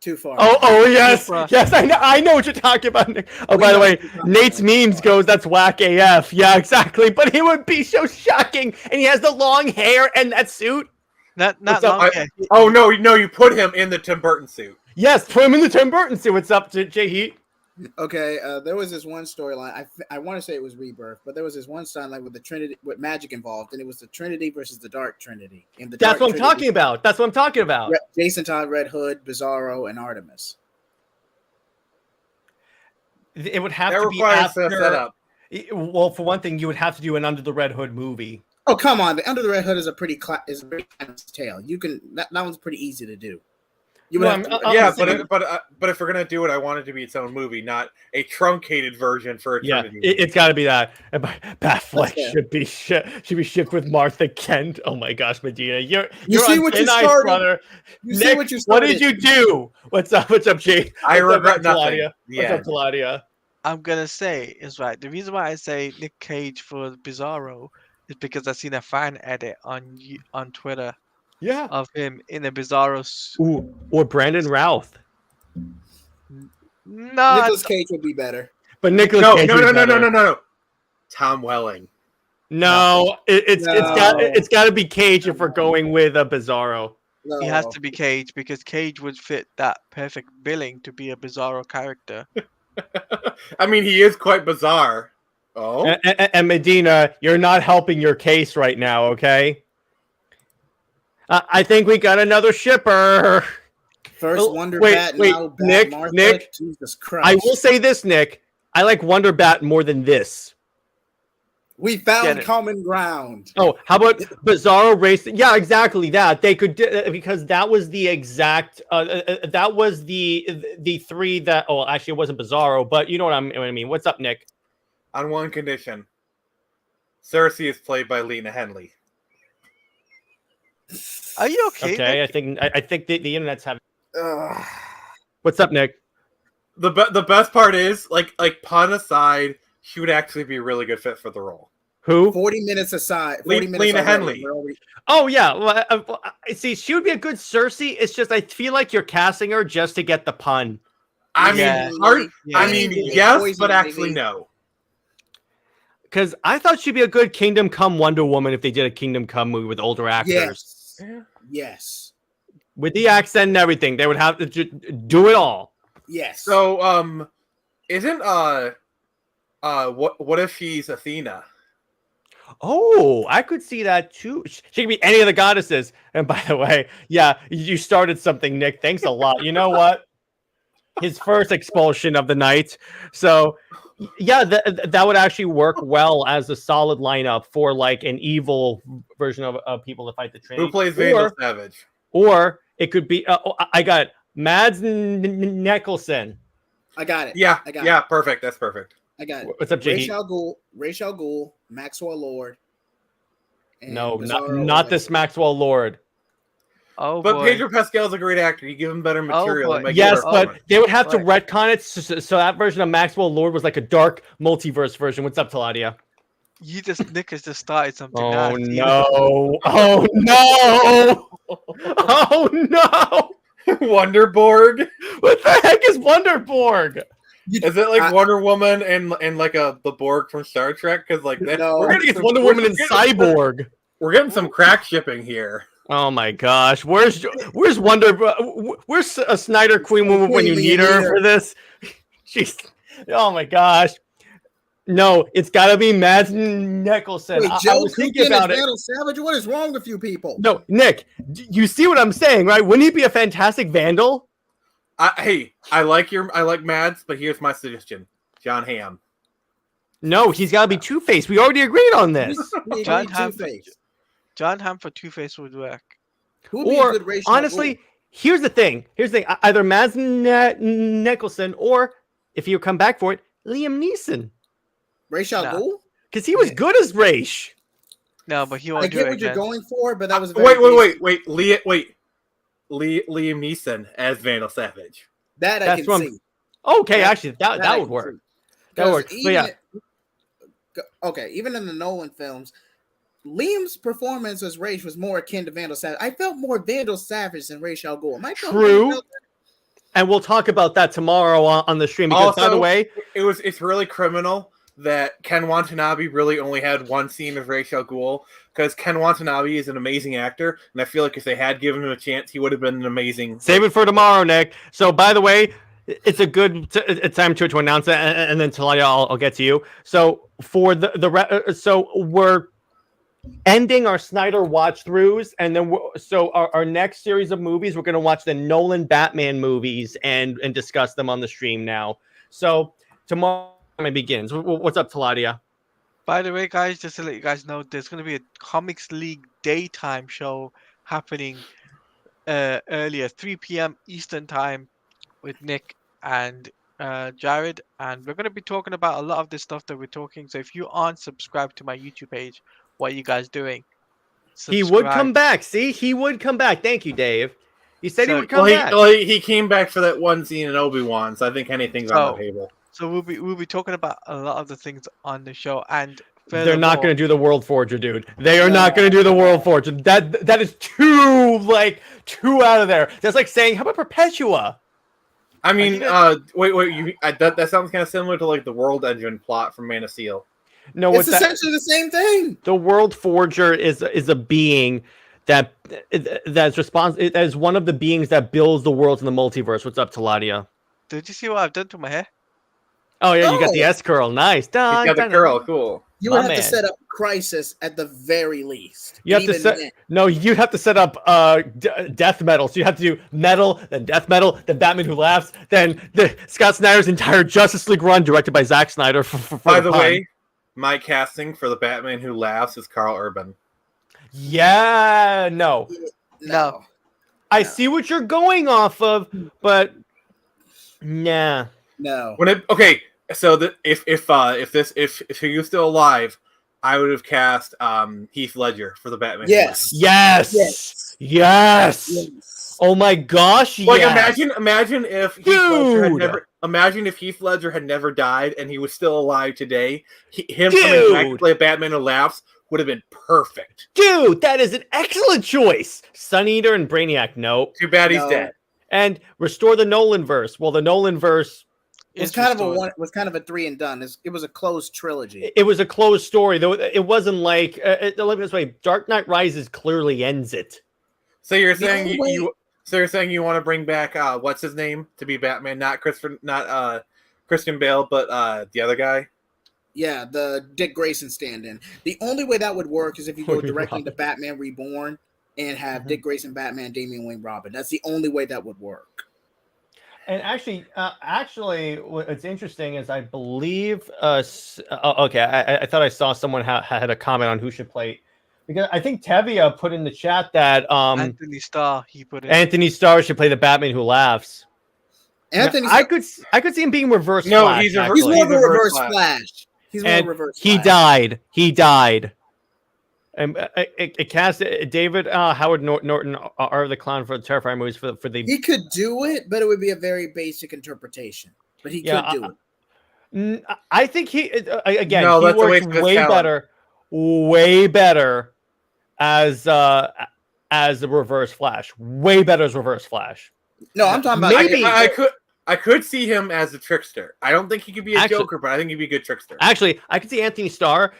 Too far. Oh yes. I know what you're talking about, Nick. Oh, by the way, Nate's memes goes, that's whack AF. Yeah, exactly. But it would be so shocking, and he has the long hair and that suit. Not long hair. Oh no, you put him in the Tim Burton suit. Yes, put him in the Tim Burton suit. What's up, JJheat? Okay, there was this one storyline. I want to say it was Rebirth, but there was this one storyline with the Trinity, with magic involved, and it was the Trinity versus the Dark Trinity. That's what I'm talking about. Jason Todd, Red Hood, Bizarro, and Artemis. It would have to be after. Setup. Well, for one thing, you would have to do an Under the Red Hood movie. Oh come on! The Under the Red Hood is a pretty tale. You can that one's pretty easy to do. But if we're gonna do it, I want it to be its own movie, not a truncated version for Eternity. Yeah, it's got to be that. Batfleck should be shipped with Martha Kent. Oh my gosh, Medina, you're see what you started, brother. You Nick, see what you started. What did you do? What's up, Jay? I regret nothing. What's up, Teladia? I'm gonna say is right. The reason why I say Nick Cage for Bizarro is because I've seen a fan edit on Twitter. Yeah, of him in a Bizarro suit. Ooh, or Brandon Routh. No, Nicolas Cage would be better. But Nicolas Cage no. Tom Welling. No, it's got to be Cage if we're going with a Bizarro. No. He has to be Cage because Cage would fit that perfect billing to be a Bizarro character. I mean, he is quite bizarre. Oh, and Medina, you're not helping your case right now, okay? I think we got another shipper. First Wonder Bat, now Bat Nick, Martha. Nick, Jesus Christ. I will say this, Nick. I like Wonder Bat more than this. We found common ground. Oh, how about Bizarro Race? Yeah, exactly that. They could because that was the exact. That was the three that. Oh, actually, it wasn't Bizarro, but you know what I mean. What's up, Nick? On one condition. Cersei is played by Lena Henley. Are you okay? Okay, Nick? I think the internet's having. What's up, Nick? The best part is like pun aside, she would actually be a really good fit for the role. Who? 40 minutes aside. 40 minutes Lena already. Henley. Oh yeah, well, see, she would be a good Cersei. It's just I feel like you're casting her just to get the pun. I mean, yes, Poison, but actually maybe. no. Because I thought she'd be a good Kingdom Come Wonder Woman if they did a Kingdom Come movie with older actors. Yes. With the accent and everything, they would have to do it all. Yes. So, isn't what if she's Athena? Oh, I could see that too. She could be any of the goddesses. And by the way, yeah, you started something, Nick. Thanks a lot. You know what? His first expulsion of the night. So, yeah, that would actually work well as a solid lineup for like an evil version of people to fight the Trinity. Who plays Vandal Savage? Or it could be. I got Mads Nicholson. I got it. Yeah, I got yeah, it. perfect. That's perfect. I got it. What's up, JJheat? Ra's al Ghul, Maxwell Lord. and No, Bizarro not this Maxwell Lord. Oh, But boy. Pedro Pascal's a great actor. You give him better material. boy. and make it Yes, better but fun. they would have to Right. retcon it so that version of Maxwell Lord was like a dark multiverse version. What's up, Teladia? Nick has just started something. Oh nasty. no! Oh no! Oh no! Wonderborg. What the heck is Wonderborg? Is it like Wonder Woman and like the Borg from Star Trek? Because like that, No. We're gonna get Wonder Woman and Cyborg. We're getting some crack shipping here. Oh my gosh! Where's Wonder? Where's Snyder Queen when you need her for this? Jeez! Oh my gosh! No, it's got to be Mads Nicholson. Wait, I Joe was thinking Coogan about is it. Vandal Savage? What is wrong with you people? No, Nick, you see what I'm saying, right? Wouldn't he be a fantastic Vandal? Hey, I like Mads, but here's my suggestion: John Hamm. No, he's got to be Two-Face. We already agreed on this. John John Hamm- Two-Face. John Hamm for Two-Face would work. Who would be a Or good Ra's al honestly, Ghul? here's the thing. Either Mads Nicholson or, if you come back for it, Liam Neeson, Ra's al Nah. Ghul? because he was good as Raish. No, but he I won't do get it what you're again. going for, but that was Wait, very Liam Neeson as Vandal Savage. that I That's can what I'm- see. Okay, That- actually, that I would can work. see. That would work. 'Cause But yeah, okay, even in the Nolan films, Liam's performance as Raish was more akin to Vandal Savage. I felt more Vandal Savage than Ra's al Ghul. Am I True. And we'll talk about that tomorrow on the stream. Because, by the Also, way, It's really criminal that Ken Watanabe really only had one scene of Ra's al Ghul, because Ken Watanabe is an amazing actor, and I feel like if they had given him a chance, he would have been an amazing. save it for tomorrow, Nick. So, by the way, it's a good it's time to announce it, and then Talia, I'll get to you. So, for so we're ending our Snyder watch throughs, and then our next series of movies, we're going to watch the Nolan Batman movies and discuss them on the stream now. So tomorrow it begins. What's up, Teladia? By the way, guys, just to let you guys know, there's going to be a Comics League daytime show happening earlier, 3 p.m. Eastern time, with Nick and Jared, and we're going to be talking about a lot of this stuff that we're talking. So if you aren't subscribed to my YouTube page, what are you guys doing? He would Subscribe. come back. See, he would come back. Thank you, Dave. He said he So- would come back. He came back for that one scene in Obi-Wan, so I think anything's on the table. So we'll be talking about a lot of the things on the show, and They're not going to to do the World Forger, dude. They are not going to do the World Forger. That is too out of there. That's like saying, how about Perpetua? I mean, think that sounds kind of similar to like the World Engine plot from Man of Steel. No, It's what's that? essentially the same thing. The World Forger is a being that's responsible. That is one of the beings that builds the worlds in the multiverse. What's up, Teladia? Did you see what I've done to my hair? Oh yeah, you got the Oh. S curl. Nice. He's got the curl, cool. You would have to set up Crisis at the very least. You have to set you'd have to set up death metal. So you have to do metal, then death metal, then Batman Who Laughs, then Scott Snyder's entire Justice League run directed by Zack Snyder. By the way, my casting for the Batman Who Laughs is Carl Urban. Yeah, no. I see what you're going off of, but nah. No. So if he was still alive, I would have cast Heath Ledger for the Batman. Yes. Oh my gosh! Like imagine if Heath Ledger had never died and he was still alive today. Him coming back to play Batman Who Laughs would have been perfect. Dude, that is an excellent choice. Sun Eater and Brainiac, nope. Too bad he's dead. And restore the Nolan verse. Well, the Nolan verse was kind of a 3 and done. It was a closed trilogy. It was a closed story, though. It wasn't like let me this way. Dark Knight Rises clearly ends it. So you're saying you want to bring back what's his name to be Batman? Not Christian Bale, but the other guy. Yeah, the Dick Grayson stand-in. The only way that would work is if you go directly to Batman Reborn and have Dick Grayson Batman, Damian Wayne Robin. That's the only way that would work. And actually, what's interesting is I believe. I thought I saw someone had a comment on who should play, because I think Tevia put in the chat that Anthony Starr should play the Batman Who Laughs. I could see him being reverse. No, Flash, he's more of a reverse Flash. He's more and reverse. He died. And it cast David Howard Norton are the clown for the Terrifying movies for the. He could do it, but it would be a very basic interpretation. But he could do it. I think he again. No, he works way better as a reverse Flash. Way better as reverse Flash. No, I'm talking about maybe I could see him as a trickster. I don't think he could be a Joker, but I think he'd be a good trickster. Actually, I could see Anthony Starr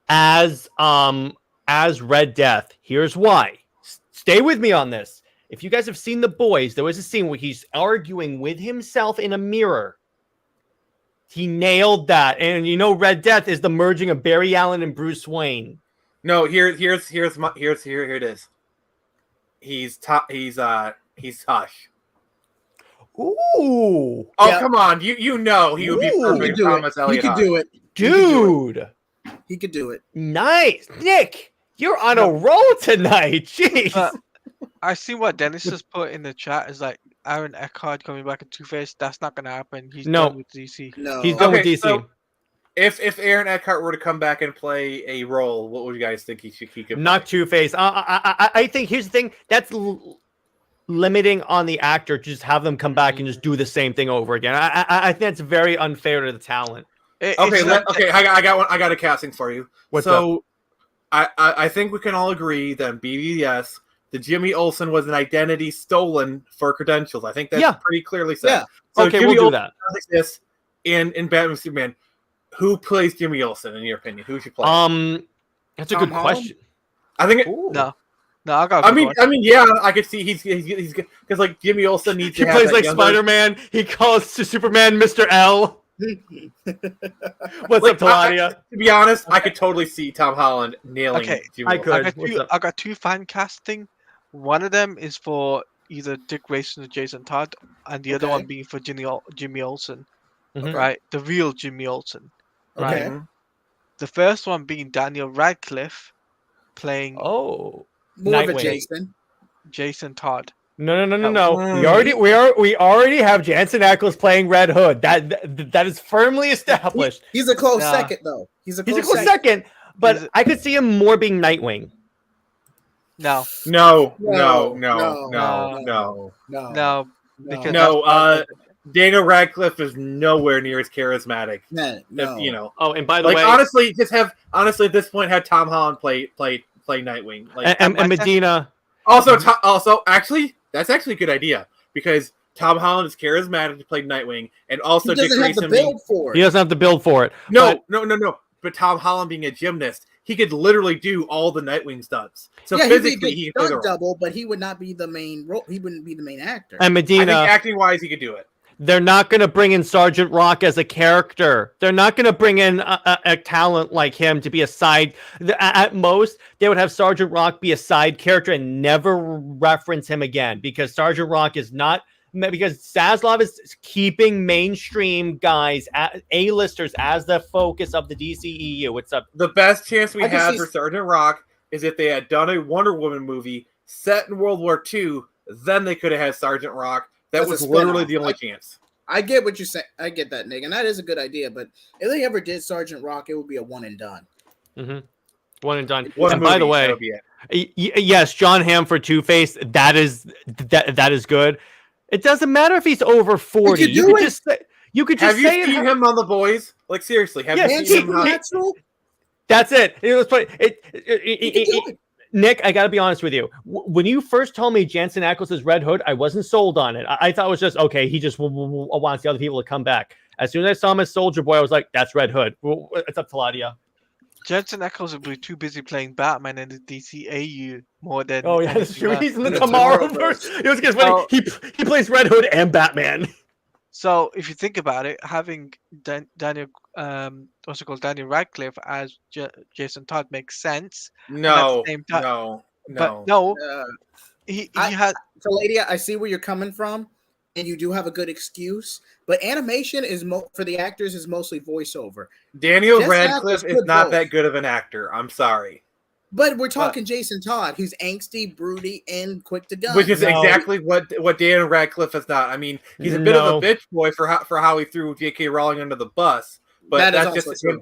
as Red Death. Here's why. Stay with me on this. If you guys have seen The Boys, there was a scene where he's arguing with himself in a mirror. He nailed that. And Red Death is the merging of Barry Allen and Bruce Wayne. No, here it is. He's Hush. Ooh. Oh, come on. You know he would be perfect. Thomas Elliott. He could do it. Dude. He could do it. Nice. Nick, you're on a roll tonight. Jeez. I see what Dennis has put in the chat is like Aaron Eckhart coming back in Two-Face. That's not going to happen. He's done with DC. No. He's done with DC. So if Aaron Eckhart were to come back and play a role, what would you guys think he could Not Two-Face. I think here's the thing. That's limiting on the actor to just have them come back and just do the same thing over again. I think that's very unfair to the talent. I got a casting for you. What's up? I think we can all agree that BVS, the Jimmy Olsen was an identity stolen for credentials. I think that's pretty clearly said. Yeah. So okay, Jimmy we'll do Olsen that. Exists in Batman Superman. Who plays Jimmy Olsen in your opinion? Who should play? That's a good question. I think No, I got. I mean, yeah, I could see he's because like Jimmy Olsen needs to. He plays like Spider-Man. He calls Superman Mr. L. What's up, Teladia? To be honest, I could totally see Tom Holland nailing. Jimmy Olsen. I got two fan casting. One of them is for either Dick Grayson or Jason Todd, and the other one being for Jimmy Olsen, right? The real Jimmy Olsen, right? Okay. The first one being Daniel Radcliffe playing More of a Jason Todd. No. We already have Jensen Ackles playing Red Hood. That is firmly established. He's a close second, though. He's a close second, but I could see him more being Nightwing. No. Daniel Radcliffe is nowhere near as charismatic. No. Oh, and by the way, honestly, at this point have Tom Holland play Nightwing. And Medina. Also, actually, that's actually a good idea because Tom Holland is charismatic to play Nightwing, and also he doesn't have the build for it. He doesn't have the build for it. No. But Tom Holland being a gymnast, he could literally do all the Nightwing stunts. So physically, he could double, but he would not be the main role. He wouldn't be the main actor. And Medina, I think acting wise, he could do it. They're not going to bring in Sergeant Rock as a character. They're not going to bring in a talent like him to be a side. At most, they would have Sergeant Rock be a side character and never reference him again, because Sergeant Rock is not. Because Zaslav is keeping mainstream guys, A-listers, as the focus of the DCEU. What's up? The best chance we had for Sergeant Rock is if they had done a Wonder Woman movie set in World War II. Then they could have had Sergeant Rock. That was literally the only chance. I get what you're saying. I get that, Nick, and that is a good idea. But if they ever did Sergeant Rock, it would be a one and done. Mm-hmm. One and done. And by the way, yes, John Hamm for Two-Face. That is good. It doesn't matter if he's over 40. You could just say. Have you seen him on The Boys? Like, seriously, have you seen him? That's it. Nick, I got to be honest with you. When you first told me Jensen Ackles is Red Hood, I wasn't sold on it. I thought it was just, okay, he just wants the other people to come back. As soon as I saw him as Soldier Boy, I was like, that's Red Hood. It's up to Teladia. Jensen Ackles will be too busy playing Batman in the DCAU more than. Oh, yeah, that's true. He's in the Tomorrowverse. It was funny. He plays Red Hood and Batman. So if you think about it, having Daniel Radcliffe as Jason Todd makes sense. No. He had. Teladia, I see where you're coming from, and you do have a good excuse. But animation is for the actors is mostly voiceover. Daniel Radcliffe is not that good of an actor. I'm sorry. But we're talking Jason Todd, who's angsty, broody, and quick to gun. Which is exactly what Daniel Radcliffe is not. I mean, he's a bit of a bitch boy for how he threw J.K. Rowling under the bus. But that's just true.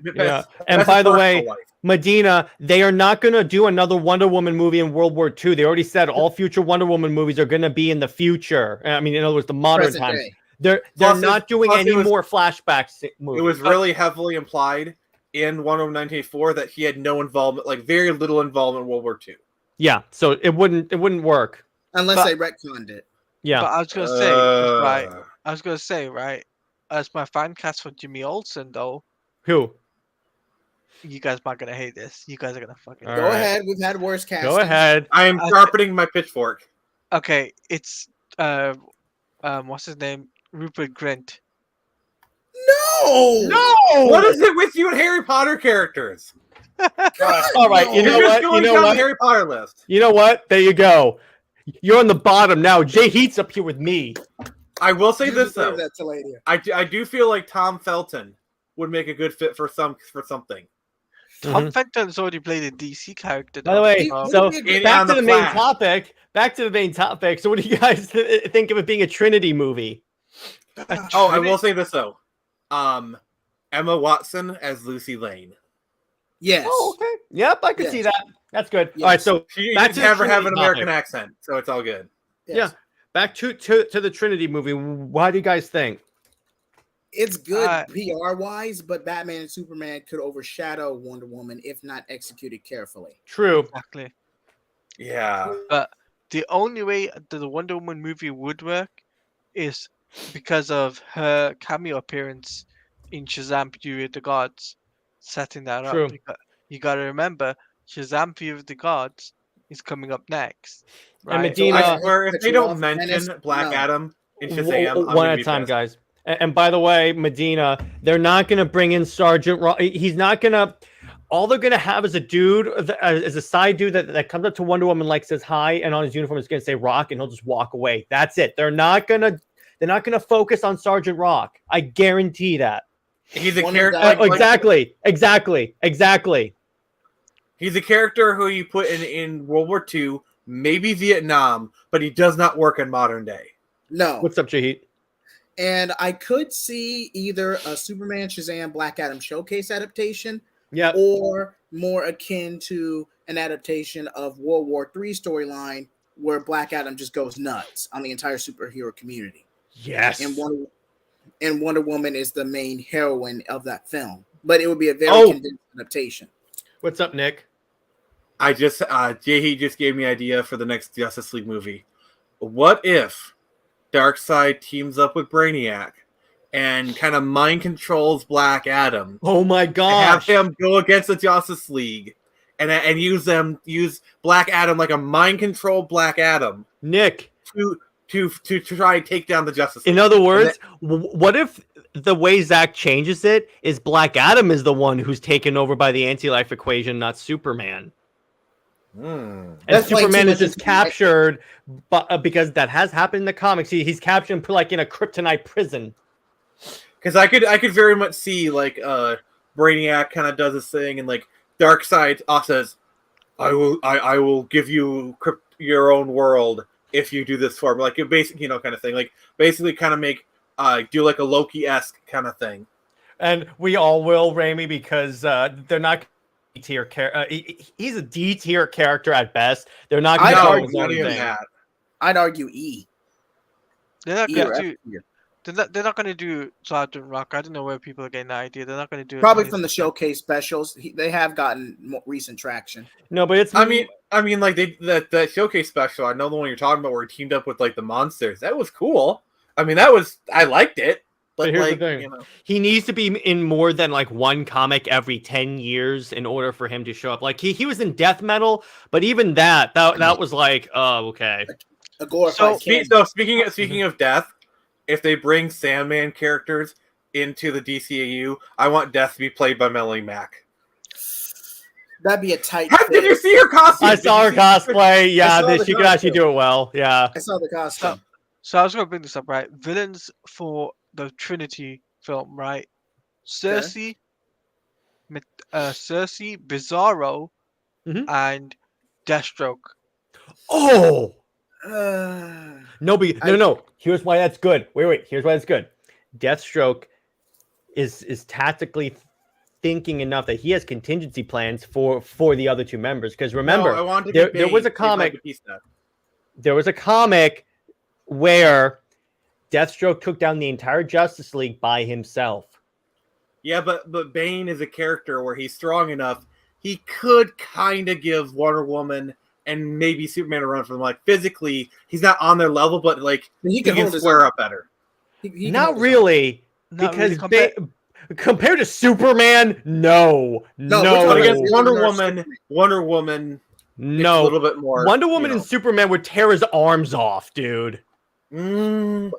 And by the way, Medina, they are not going to do another Wonder Woman movie in World War II. They already said all future Wonder Woman movies are going to be in the future. I mean, in other words, the modern times. They're not doing any more flashbacks. Movies. It was really heavily implied in Wonder Woman 1984 that he had no involvement, like very little involvement in World War II. Yeah, so it wouldn't work unless they retconned it. Yeah, but I was gonna say, right, as my fan cast for Jimmy Olsen, though. Who? You guys aren't gonna hate this. You guys are gonna fucking go ahead. We've had worse casting. Go ahead. I am sharpening my pitchfork. Okay, it's what's his name? Rupert Grint. No. What is it with you and Harry Potter characters? All right, you know what? You know what? Harry Potter list. You know what? There you go. You're on the bottom now. JJheat's up here with me. I will say this though. I do feel like Tom Felton would make a good fit for something. Tom Felton's already played a DC character. By the way, so back to the main topic. So what do you guys think of it being a Trinity movie? I will say this though. Emma Watson as Lucy Lane. Yes. Oh, okay. Yep, I could see that. That's good. Yes. All right, so she didn't have an American accent, so it's all good. Yes. Yeah. Back to the Trinity movie. What do you guys think? It's good PR wise, but Batman and Superman could overshadow Wonder Woman if not executed carefully. True. Exactly. Yeah. But the only way that the Wonder Woman movie would work is because of her cameo appearance in Shazam Fury of the Gods, setting that up. You got to remember, Shazam Fury of the Gods is coming up next. Right? And Medina, I swear, if they don't mention Black Adam in Shazam, one at a time, guys. And by the way, Medina, they're not going to bring in Sergeant Rock. He's not going to. All they're going to have is a dude, as a side dude that comes up to Wonder Woman, like says hi, and on his uniform is going to say Rock, and he'll just walk away. That's it. They're not going to focus on Sergeant Rock. I guarantee that. He's a character. Exactly. He's a character who you put in World War II, maybe Vietnam, but he does not work in modern day. No. What's up, JJheat? And I could see either a Superman, Shazam, Black Adam showcase adaptation, or more akin to an adaptation of World War III storyline where Black Adam just goes nuts on the entire superhero community. Yes. And Wonder Woman is the main heroine of that film. But it would be a very condensed adaptation. What's up, Nick? JJheat just gave me an idea for the next Justice League movie. What if Darkseid teams up with Brainiac and kind of mind controls Black Adam? Oh my gosh. Have him go against the Justice League and use Black Adam like a mind control Black Adam. Nick. to try and take down the Justice League. In other words, what if the way Zach changes it is Black Adam is the one who's taken over by the anti-life equation, not Superman? And That's like Superman too is just much- captured, but because that has happened in the comics. He's captured and put like in a kryptonite prison. Because I could very much see like Brainiac kind of does this thing, and like Darkseid says, I will give you your own world if you do this for me, like a basic, kind of thing, like basically kind of make do like a Loki-esque kind of thing. And we all will, Raimi, because they're not D-tier he's a D-tier character at best. They're not going to I'd do argue his own even thing. that. I'd argue E. They're not E going or to F do. tier. They're not going to do Sergeant Rock. I don't know where people are getting that idea. They're not going to do it. Probably from the showcase specials. They have gotten more recent traction. No, but it's. I mean, like that showcase special. I know the one you're talking about, where he teamed up with like the monsters. That was cool. I mean, I liked it. But here's like, the thing. He needs to be in more than like one comic every 10 years in order for him to show up. Like he was in Death Metal, but even that was like, oh, okay. A glorified So speaking of Death, if they bring Sandman characters into the DCAU, I want Death to be played by Melanie Mack. That'd be a tight. Did you see her costume? I saw her cosplay. Yeah, she could actually costume. do it well. Yeah. I saw the costume. So I was going to bring this up, right? Villains for the Trinity film, right? Cersei, Bizarro, and Deathstroke. Oh. No. Here's why that's good. Wait. Here's why that's good. Deathstroke is tactically thinking enough that he has contingency plans for the other two members. Because remember, there was a comic. There was a comic where Deathstroke took down the entire Justice League by himself. Yeah, but Bane is a character where he's strong enough. He could kind of give Wonder Woman and maybe Superman a run for them. Like physically, he's not on their level, but like he can square up better. Not really, because compared to Superman, no. But against Wonder Woman, no, a little bit more. Wonder Woman and Superman would tear his arms off, dude. Depends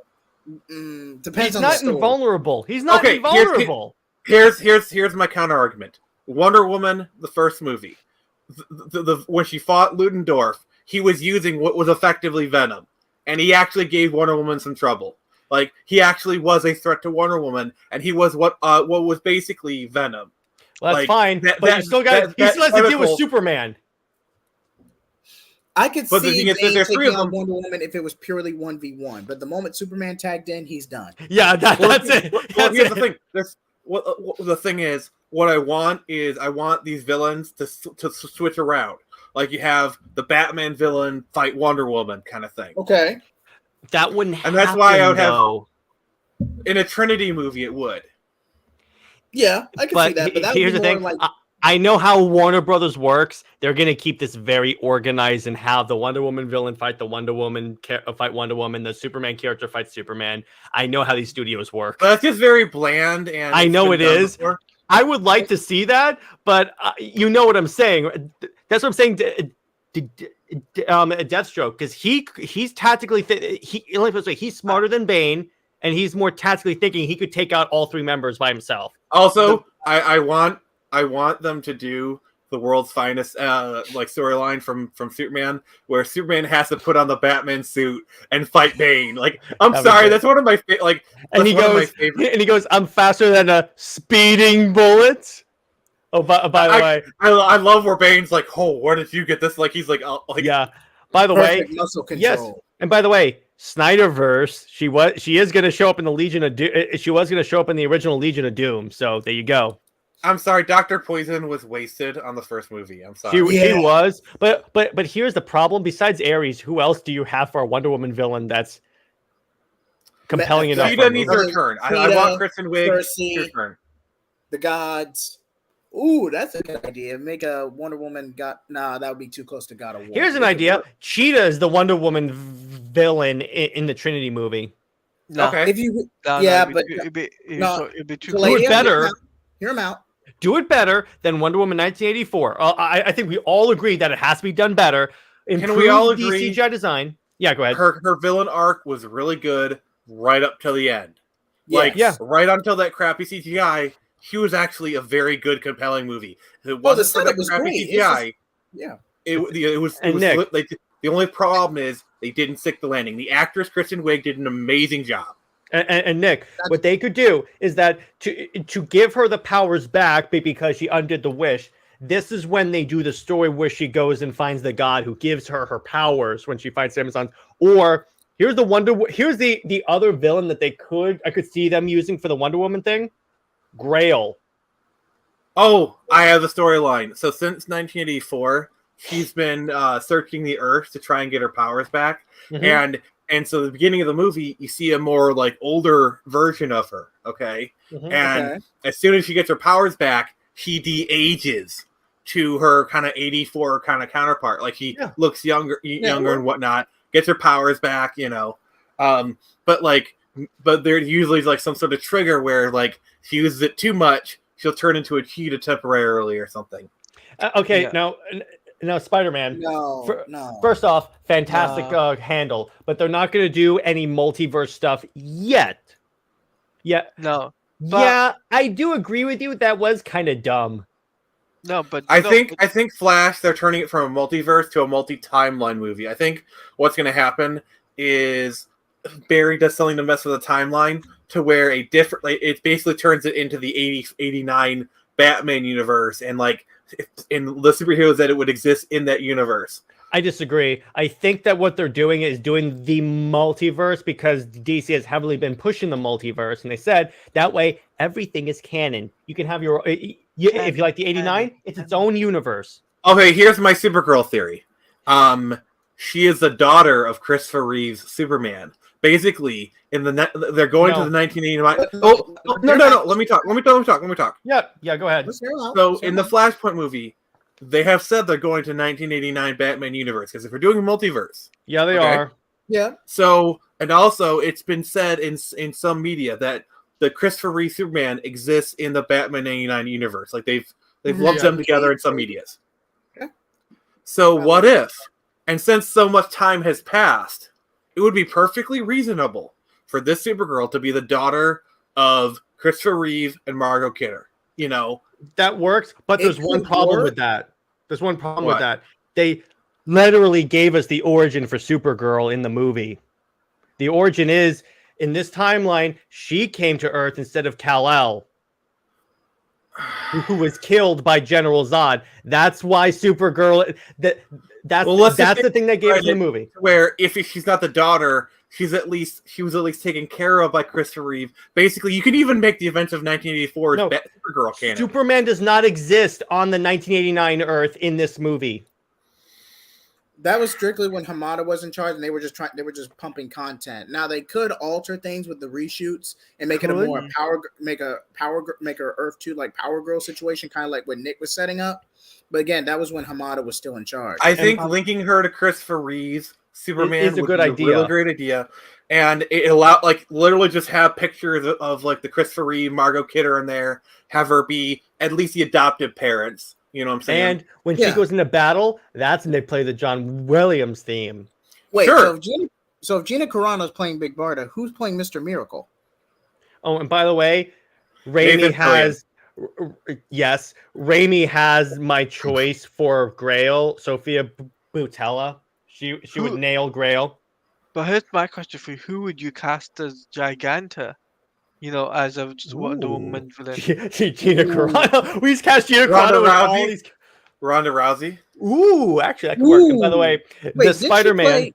He's on not the invulnerable. He's not invulnerable. Here's my counter argument. Wonder Woman, the first movie, when she fought Ludendorff, he was using what was effectively Venom, and he actually gave Wonder Woman some trouble. Like he actually was a threat to Wonder Woman, and he was what was basically Venom. Well, that's fine, but he still has to deal with Superman. I could see Bane taking on Wonder Woman if it was purely 1v1, but the moment Superman tagged in, he's done. Yeah, that's it. Here's the thing. The thing is, what I want these villains to switch around. Like you have the Batman villain fight Wonder Woman kind of thing. Okay. That wouldn't happen, and that's why I would though. have in a Trinity movie it would. Yeah, I can see that. But that here's would the be thing. more like I know how Warner Brothers works. They're going to keep this very organized and have the Wonder Woman villain fight the Wonder Woman, the Superman character fight Superman. I know how these studios work. But it's just very bland. And I know it is. Before. I would like to see that, but you know what I'm saying. That's what I'm saying. Deathstroke, because he's tactically he's smarter than Bane, and he's more tactically thinking. He could take out all three members by himself. Also, I want them to do the world's finest storyline from Superman, where Superman has to put on the Batman suit and fight Bane. Like, I'm sorry, that's one of my and he goes, "I'm faster than a speeding bullet." Oh, by the way, I love where Bane's like, "Oh, where did you get this?" Like, he's like, "Oh, like, yeah." By the way, muscle control. Yes, and by the way, Snyderverse, she is going to show up in the Legion of she was going to show up in the original Legion of Doom. So there you go. I'm sorry, Dr. Poison was wasted on the first movie. I'm sorry. He was, but here's the problem. Besides Ares, who else do you have for a Wonder Woman villain that's compelling enough? Cheetah needs her turn. I want Kristen Wiig to turn. The gods. Ooh, that's a good idea. Make a Wonder Woman that would be too close to God of War. Here's an idea. Cheetah is the Wonder Woman villain in the Trinity movie. No. Okay. If you, it'd be too do it better. Hear him out. Do it better than Wonder Woman 1984. I think we all agree that it has to be done better. Improve Can we all the agree? CGI design. Yeah, go ahead. Her villain arc was really good right up till the end. Like, Yes. right until that crappy CGI, she was actually a very good, compelling movie. If it Oh, the wasn't for that setup was crappy great. It's CGI, just- yeah. it was And Nick. like, the only problem is they didn't stick the landing. The actress Kristen Wiig did an amazing job. And Nick, what they could do is that to give her the powers back because she undid the wish. This is when they do the story where she goes and finds the god who gives her powers when she finds Amazon. Or here's the other villain that I could see them using for the Wonder Woman thing. Grail. Oh, I have the storyline. So since 1984, she's been searching the Earth to try and get her powers back, and so the beginning of the movie, you see a more like older version of her. Okay, and as soon as she gets her powers back, she de-ages to her kind of 84 kind of counterpart. Like she looks younger and whatnot. Gets her powers back, but there usually is like some sort of trigger where like she uses it too much, she'll turn into a cheetah temporarily or something. Now Spider-Man. No. First off, fantastic handle, but they're not going to do any multiverse stuff yet. Yeah. No. Yeah, I do agree with you. That was kind of dumb. No, but I think Flash, they're turning it from a multiverse to a multi-timeline movie. I think what's going to happen is Barry does something to mess with the timeline to where it basically turns it into the 89 Batman universe and like in the superheroes that it would exist in that universe. I disagree. I think that what they're doing is doing the multiverse because DC has heavily been pushing the multiverse, and they said that way everything is canon. You can have your if you like the 89, it's its own universe. Okay, here's my Supergirl theory. She is the daughter of Christopher Reeve's Superman. Basically, they're going to the 1989. No. Let me talk. Yeah. Go ahead. So in the Flashpoint movie, they have said they're going to 1989 Batman universe because if we're doing a multiverse, yeah, they are. Yeah. So and also it's been said in some media that the Christopher Reeve Superman exists in the Batman 89 universe. Like they've lumped them together in some medias. Okay. So what if? And since so much time has passed, it would be perfectly reasonable for this Supergirl to be the daughter of Christopher Reeve and Margot Kidder. That works, but there's one problem with that. They literally gave us the origin for Supergirl in the movie. The origin is, in this timeline, she came to Earth instead of Kal-El, who was killed by General Zod. That's why Supergirl... That's the thing they gave us in the movie. Where if she's not the daughter... she was at least taken care of by Christopher Reeve. Basically, you could even make the events of 1984 Supergirl canon. Superman does not exist on the 1989 Earth in this movie. That was strictly when Hamada was in charge, and they were just pumping content. Now they could alter things with the reshoots and make it a more make her Earth 2 like Power Girl situation, kind of like what Nick was setting up. But again, that was when Hamada was still in charge. I think linking her to Christopher Reeve's Superman is a good idea. A really great idea, and it allowed literally just have pictures of like the Christopher Reeve, Margot Kidder in there. Have her be at least the adoptive parents. You know what I'm saying? And when she goes into battle, that's when they play the John Williams theme. Wait, sure. So if Gina Carano's playing Big Barda, who's playing Mr. Miracle? Oh, and by the way, Raimi has my choice for Grail, Sophia Boutella. She would nail Grail. But here's my question for you: who would you cast as Giganta? As a Wonder Woman villain. Gina Carano. We just cast Gina Carano with all these. Ronda Rousey. Ooh, actually, that could work. And by the way, the Spider-Man.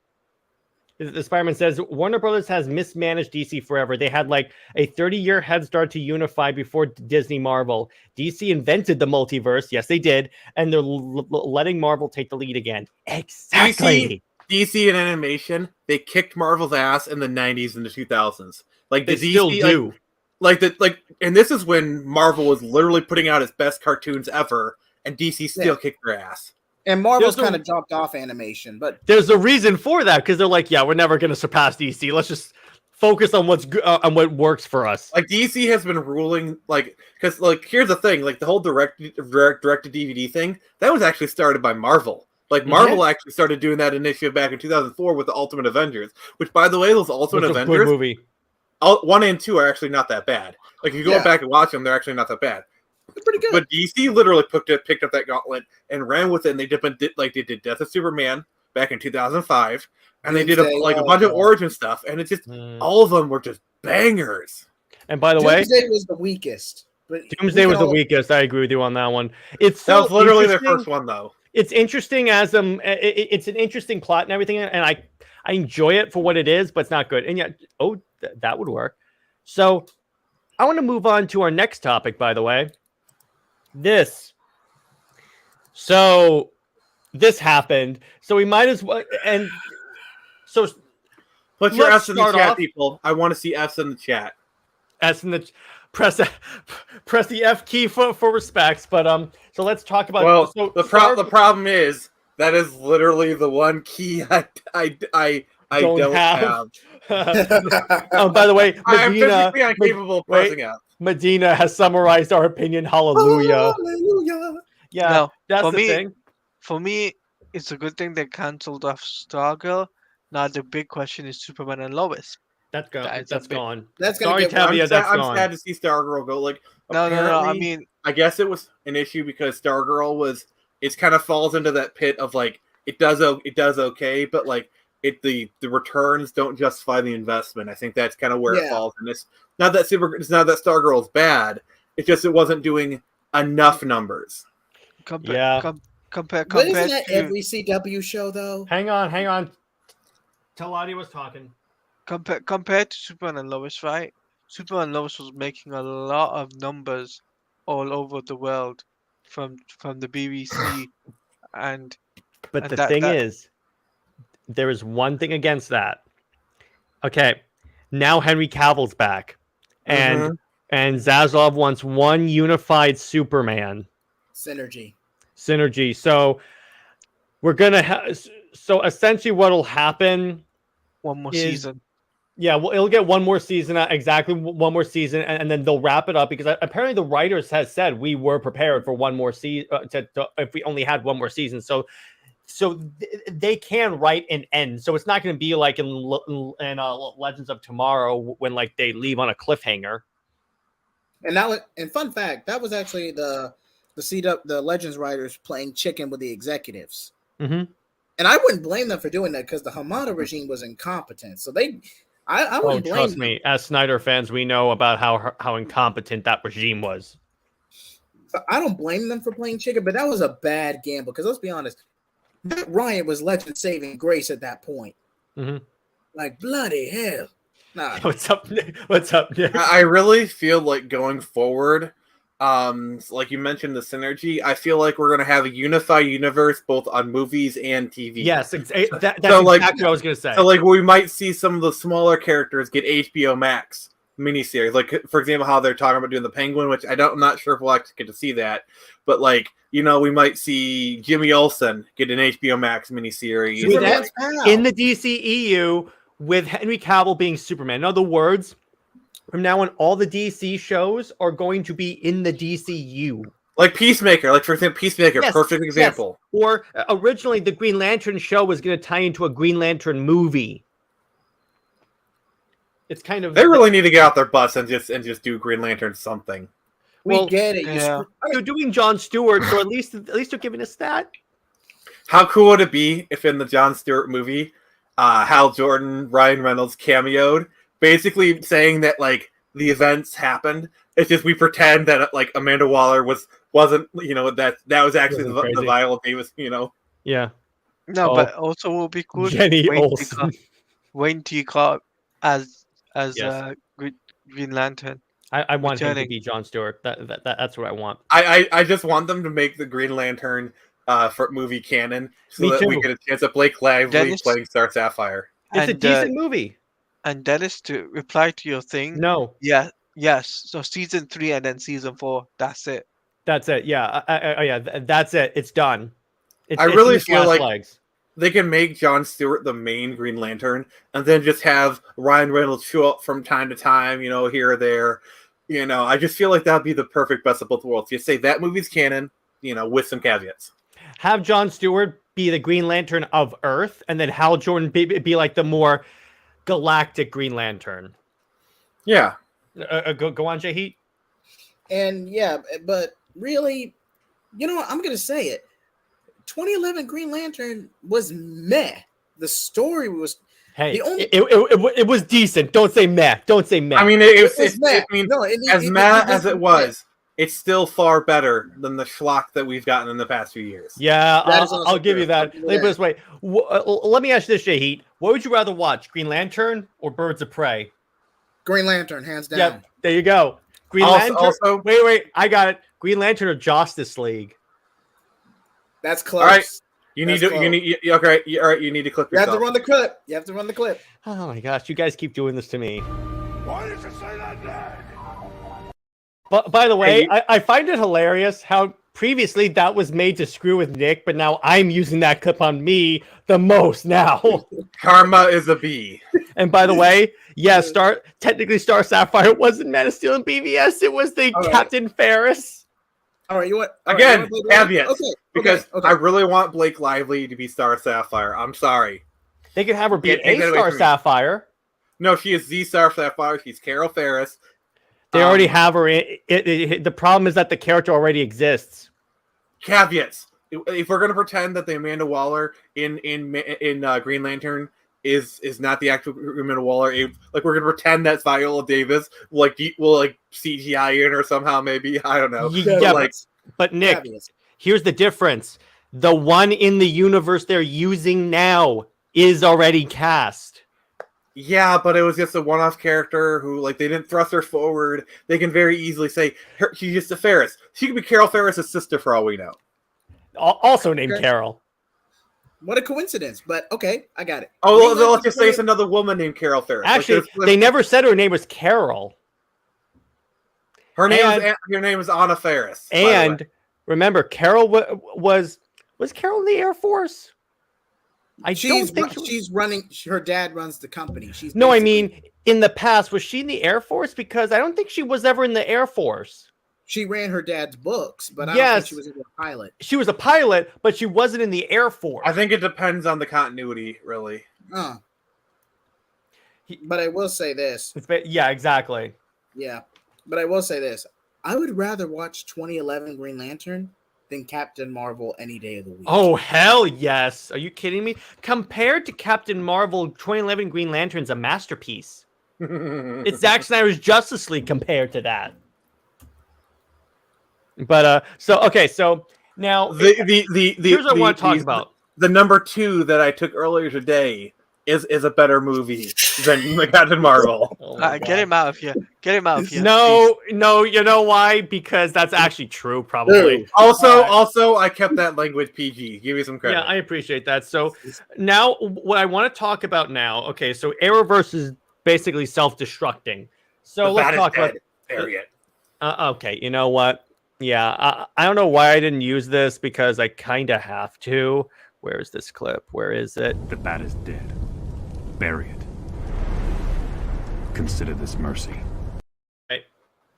The Spider-Man says Warner Brothers has mismanaged DC forever. They had like a 30-year head start to unify before Disney Marvel. DC invented the multiverse. Yes, they did. And they're letting Marvel take the lead again. Exactly. DC and animation, they kicked Marvel's ass in the 90s and the 2000s. Like they still do. And this is when Marvel was literally putting out its best cartoons ever, and DC still kicked their ass. And Marvel's kind of dropped off animation, but there's a reason for that because they're like, yeah, we're never going to surpass DC. Let's just focus on what's on what works for us. Like DC has been ruling, because here's the thing, like the whole direct to DVD thing that was actually started by Marvel. Like Marvel actually started doing that initiative back in 2004 with the Ultimate Avengers, which, by the way, those Ultimate That's a Avengers, good movie. 1 and 2 are actually not that bad. Like if you go back and watch them, they're actually not that bad. They're pretty good. But DC literally picked up that gauntlet and ran with it. And they did Death of Superman back in 2005, and they did a bunch of origin stuff, and it's just all of them were just bangers. And by the way, Doomsday was the weakest. But Doomsday was the weakest. I agree with you on that one. That was literally their first one, though. It's interesting as it's an interesting plot and everything, and I enjoy it for what it is, but it's not good. And yet, that would work. So I want to move on to our next topic. By the way, this happened, so we might as well. And so put your F's in the chat, people. I want to see F's in the chat. S in the press the F key for respects. But so let's talk about. Well, the problem is that is literally the one key I don't have. By the way, Medina, I'm physically incapable of pressing out. Medina has summarized our opinion. Hallelujah. Hallelujah. Yeah, no, that's the thing. For me, it's a good thing they cancelled off Stargirl. Now the big question is Superman and Lois. That's gone. That's gone. That's Sorry, Tavia. That's gone. I'm sad to see Stargirl go. Like, no. I mean, I guess it was an issue because Stargirl it kind of falls into that pit of like it does okay, but like the returns don't justify the investment. I think that's kind of where it falls. And it's not that Stargirl is bad. It's just it wasn't doing enough numbers. Compared but isn't that every CW show though? Hang on. Teladia was talking. Compared to Superman and Lois, right? Superman and Lois was making a lot of numbers all over the world from the BBC, but the thing is, there is one thing against that. Okay, now Henry Cavill's back, and Zaslav wants one unified Superman. Synergy. So we're gonna have. So essentially, what'll happen? One more season. Yeah, well, it'll get one more season, exactly one more season, and then they'll wrap it up because apparently the writers has said we were prepared for one more season if we only had one more season. So they can write an end. So it's not going to be like in Legends of Tomorrow when like they leave on a cliffhanger. And fun fact, that was actually the Legends writers playing chicken with the executives. Mm-hmm. And I wouldn't blame them for doing that because the Hamada regime was incompetent. So I wouldn't blame trust them. me, as Snyder fans, we know about how incompetent that regime was. So I don't blame them for playing chicken, but that was a bad gamble because let's be honest, that Ryan was legend saving grace at that point. Mm-hmm. Like bloody hell. Nah. What's up, Nick? I really feel like going forward, like you mentioned, the synergy. I feel like we're going to have a unified universe both on movies and TV. Yes, that's exactly what I was going to say. So, like, we might see some of the smaller characters get HBO Max miniseries. Like, for example, how they're talking about doing the Penguin, which I'm not sure if we'll actually get to see that. But, like, we might see Jimmy Olsen get an HBO Max miniseries. In the DCEU with Henry Cavill being Superman. In other words, from now on, all the DC shows are going to be in the DCU. Like Peacemaker. Like, for example, Peacemaker, yes, perfect example. Yes. Or originally, the Green Lantern show was going to tie into a Green Lantern movie. It's kind of... They really need to get out their butts and just do Green Lantern something. We get it. Yeah. You're doing Jon Stewart, so at least they're giving us that. How cool would it be if in the Jon Stewart movie, Hal Jordan, Ryan Reynolds cameoed, basically saying that like the events happened. It's just we pretend that like Amanda Waller wasn't that was actually the violent Davis. Yeah. No, but also will be cool. Jenny Olsen. Wayne Teacock as yes. Green Lantern. I want him to be Jon Stewart. That's what I want. I just want them to make the Green Lantern for movie canon so that we get a chance of Blake Lively playing Star Sapphire. It's a decent movie. And Dennis, to reply to your thing, no, yes. So season 3 and then season 4. That's it. That's it. Yeah, yeah. That's it. It's done. I really feel like they can make Jon Stewart the main Green Lantern, and then just have Ryan Reynolds show up from time to time, here or there. I just feel like that'd be the perfect best of both worlds. You say that movie's canon, with some caveats. Have Jon Stewart be the Green Lantern of Earth, and then Hal Jordan be like the more galactic Green Lantern. Yeah. Go on, JJheat. And yeah, but really, you know what? I'm gonna say it. 2011 Green Lantern was meh. The story was Hey, the only. it was decent. Don't say meh. Don't say meh. I mean, It was meh. I mean, No, as meh as it was, it's still far better than the schlock that we've gotten in the past few years. Yeah, That is also I'll give true. you that. I'll give you Let me put it that. this way. Let me ask you this, JJheat. What would you rather watch, Green Lantern or Birds of Prey? Green Lantern, hands down. Yep, there you go. Green Lantern. Also, wait, I got it. Green Lantern or Justice League? That's close. all right. You need That's to. close. You need. Okay. All right. You need to clip You have yourself. to run the clip. You have to run the clip. Oh my gosh, you guys keep doing this to me. Why did you say that name? But by the way, Hey, I find it hilarious how previously that was made to screw with Nick, but now I'm using that clip on me the most now. Karma is a bee. And by the way, yeah, technically Star Sapphire wasn't Man of Steel and BVS. It was the All right. Captain Ferris. All right, you what? Again, caveats. Okay, Because okay. I really want Blake Lively to be Star Sapphire. I'm sorry. They could have her be Can't take that a away Star from me. Sapphire. No, she is the Star Sapphire. She's Carol Ferris. They already have her in. The problem is that the character already exists. Caveats. If we're gonna pretend that the Amanda Waller in Green Lantern is not the actual Amanda Waller, like we're gonna pretend that's Viola Davis, will CGI in her somehow, maybe, I don't know. Yeah, but Nick, Caveats. here's the difference. The one in the universe they're using now is already cast. Yeah, but it was just a one-off character who, they didn't thrust her forward. They can very easily say she's just a Ferris. She could be Carol Ferris' sister for all we know. Also named Okay. Carol. What a coincidence! But okay, I got it. Oh, Green well, let's Lantern just say it's another woman named Carol Ferris. Actually, they never said her name was Carol. her name is Anna Ferris. by the way. And remember, Carol was Carol in the Air Force? She's running. Her dad runs the company. No, I mean, in the past, was she in the Air Force? Because I don't think she was ever in the Air Force. She ran her dad's books, but I don't think she was a pilot. She was a pilot, but she wasn't in the Air Force. I think it depends on the continuity, really. But I will say this. Yeah, exactly. Yeah, but I will say this. I would rather watch 2011 Green Lantern than Captain Marvel any day of the week. Oh, hell yes. Are you kidding me? Compared to Captain Marvel, 2011 Green Lantern's a masterpiece. It's Zack Snyder's Justice League compared to that. But so now here's what I want to talk about. The number 2 that I took earlier today is a better movie than Captain Marvel. Get him out of here. Get him out of here. No, you know why? Because that's actually true, probably. Also, I kept that language PG. Give me some credit. Yeah, I appreciate that. So now, what I want to talk about now, okay, so Arrowverse is basically self-destructing. So let's talk about it. Okay, you know what? Yeah, I don't know why I didn't use this because I kind of have to. Where is this clip? Where is it? The bat is dead. Bury it. Consider this mercy.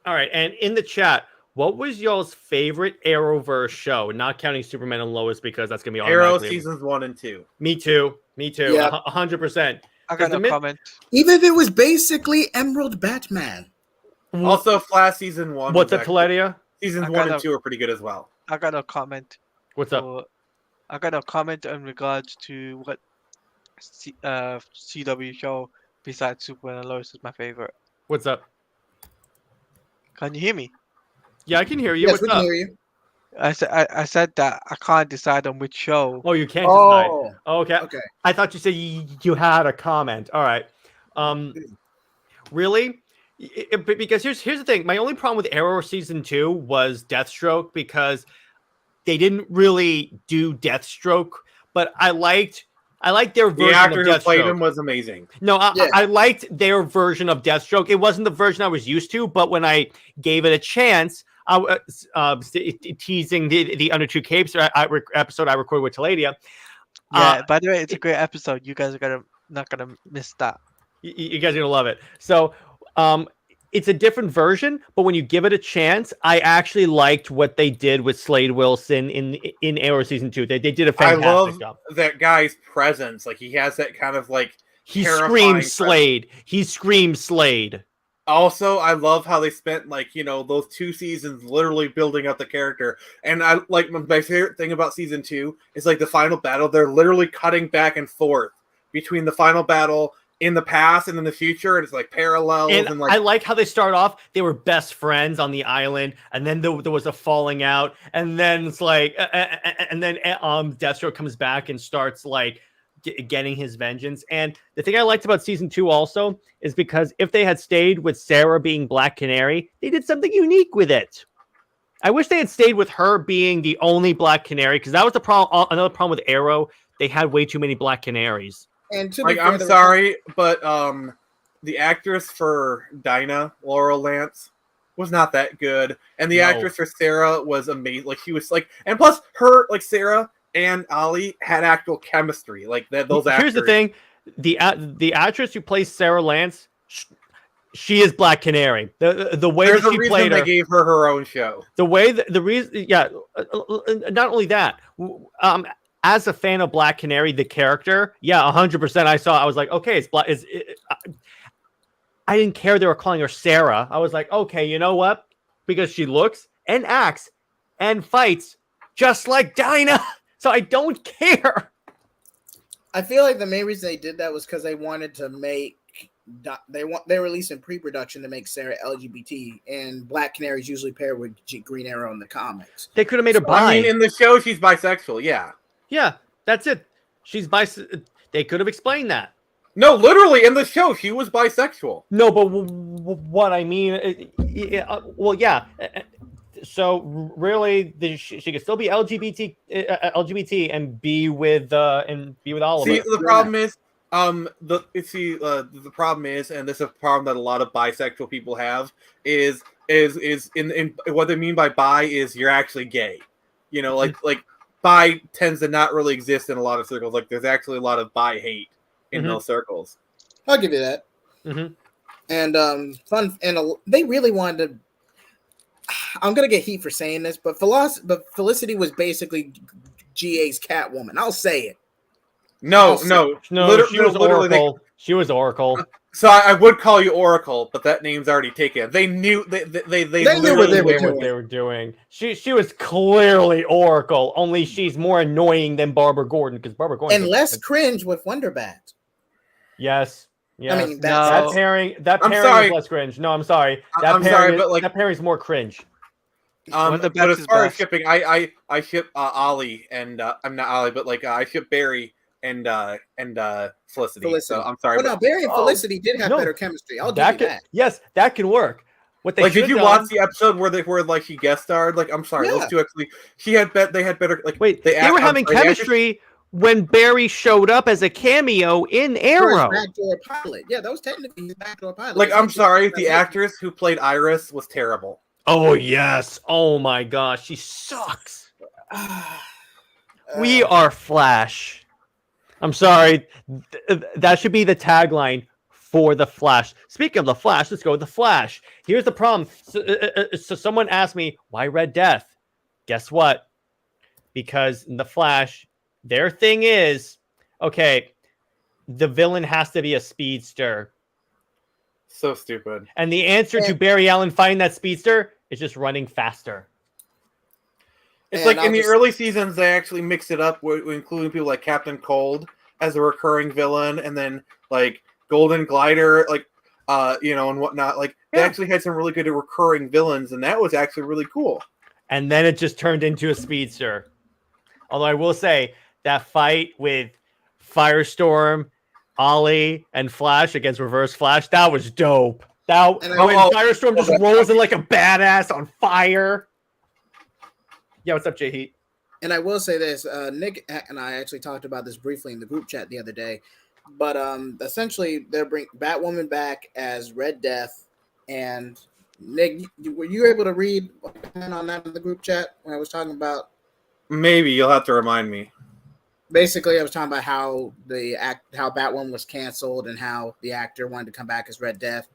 All right, and in the chat, what was y'all's favorite Arrowverse show? Not counting Superman and Lois because that's gonna be Arrow automatically. seasons 1 and 2. Me too. Yeah. 100%. I got no comment. Even if it was basically Emerald Batman. Also, Flash season 1. What's up, Teladia? Seasons 1 and 2 are pretty good as well. I got no comment. What's up? I got a comment in regards to what CW show besides Superman and Lois is my favorite. What's up? Can you hear me? Yeah, I can hear you. Yes, What's we can up? hear you. I said that I can't decide on which show. Oh, you can't decide. Oh, Okay. okay. I thought you said you had a comment. All right. Really? Because here's the thing. My only problem with Arrow season 2 was Deathstroke because they didn't really do Deathstroke, but I liked their version The actor of who Deathstroke. played him was amazing. No, Yeah. I liked their version of Deathstroke. It wasn't the version I was used to, but when I gave it a chance, I was teasing the Under Two Capes episode I recorded with Teladia. Yeah, by the way, it's a great episode. You guys are not gonna miss that. You guys are gonna love it. So, it's a different version, but when you give it a chance, I actually liked what they did with Slade Wilson in Arrow season 2. They did a I fantastic love job. that guy's presence. Like he has that kind of like He terrifying screams Slade. He screams Slade. Also, I love how they spent those 2 seasons literally building up the character. And I like my favorite thing about season 2 is like the final battle. They're literally cutting back and forth between the final battle in the past and in the future, and it's like parallels and like I like how they start off. They were best friends on the island, and then there was a falling out, and then it's like, and then Deathstroke comes back and starts like getting his vengeance. And the thing I liked about season 2 also is because if they had stayed with Sarah being Black Canary, they did something unique with it. I wish they had stayed with her being the only Black Canary, because that was the problem. Another problem with Arrow, they had way too many Black Canaries. And to like, I'm sorry, but the actress for Dinah, Laurel Lance, was not that good, and the actress for Sarah was amazing. Like she was like, and plus her like Sarah and Ollie had actual chemistry. Like that, those actors. Here's the thing: the actress who plays Sarah Lance, she is Black Canary. The way There's that she played her, they gave her her own show. The way the reason, yeah. Not only that, as a fan of Black Canary, the character, yeah, 100%. I was like, okay, it's Black. I didn't care they were calling her Sarah. I was like, okay, you know what? Because she looks and acts and fights just like Dinah. So I don't care. I feel like the main reason they did that was because they wanted to make they released in pre-production to make Sarah LGBT, and Black Canaries usually paired with Green Arrow in the comics. They could have made her bi. I mean, in the show, she's bisexual. Yeah. Yeah, that's it. She's They could have explained that. No, literally in the show, she was bisexual. No, but what I mean, well, yeah. So really, she could still be LGBT and be with all of us. See, the problem is, the problem is, and this is a problem that a lot of bisexual people have, is in what they mean by bi is you're actually gay. You know, like bi tends to not really exist in a lot of circles. Like there's actually a lot of bi hate in those circles. I'll give you that. And they really wanted to. I'm gonna get heat for saying this, but Felicity was basically GA's Catwoman. I'll say it. No. She was Oracle. She was Oracle. So I would call you Oracle, but that name's already taken. They knew they knew what they were doing. She was clearly Oracle. Only she's more annoying than Barbara Gordon, because Barbara Gordon and less cringe with Wonderbat. Yes. Yeah, I mean, that pairing is less cringe. No, I'm sorry. That pairing's more cringe. But as far as shipping, I ship Ollie and I'm not Ollie, but like I ship Barry and Felicity. So I'm sorry. Well, no, Barry and Felicity did have better chemistry. I'll give you that. Yes, that can work. What they like, did you watch the episode where like she guest starred? Like, I'm sorry, those two actually. They had better. Like, wait, they were having chemistry when Barry showed up as a cameo in Arrow. Backdoor pilot. Yeah, that was technically the backdoor pilot. Like, I'm sorry, the actress who played Iris was terrible. Oh yes. Oh my gosh, she sucks. We are Flash. I'm sorry. That should be the tagline for the Flash. Speaking of the Flash, let's go with the Flash. Here's the problem. So someone asked me, why Red Death? Guess what? Because in the Flash, their thing is, okay, the villain has to be a speedster. So stupid. And the answer to Barry Allen finding that speedster is just running faster. It's like in the early seasons, they actually mixed it up, including people like Captain Cold as a recurring villain, and then like Golden Glider, like and whatnot. Like they actually had some really good recurring villains, and that was actually really cool. And then it just turned into a speedster. Although I will say that fight with Firestorm, Ollie, and Flash against Reverse Flash, that was dope. When Firestorm just rolls in like a badass on fire. Yeah, what's up, JJheat? And I will say this, Nick and I actually talked about this briefly in the group chat the other day, but essentially they'll bring Batwoman back as Red Death. And Nick, were you able to read on that in the group chat when I was talking about? Maybe you'll have to remind me. Basically, I was talking about how Batwoman was canceled and how the actor wanted to come back as Red Death.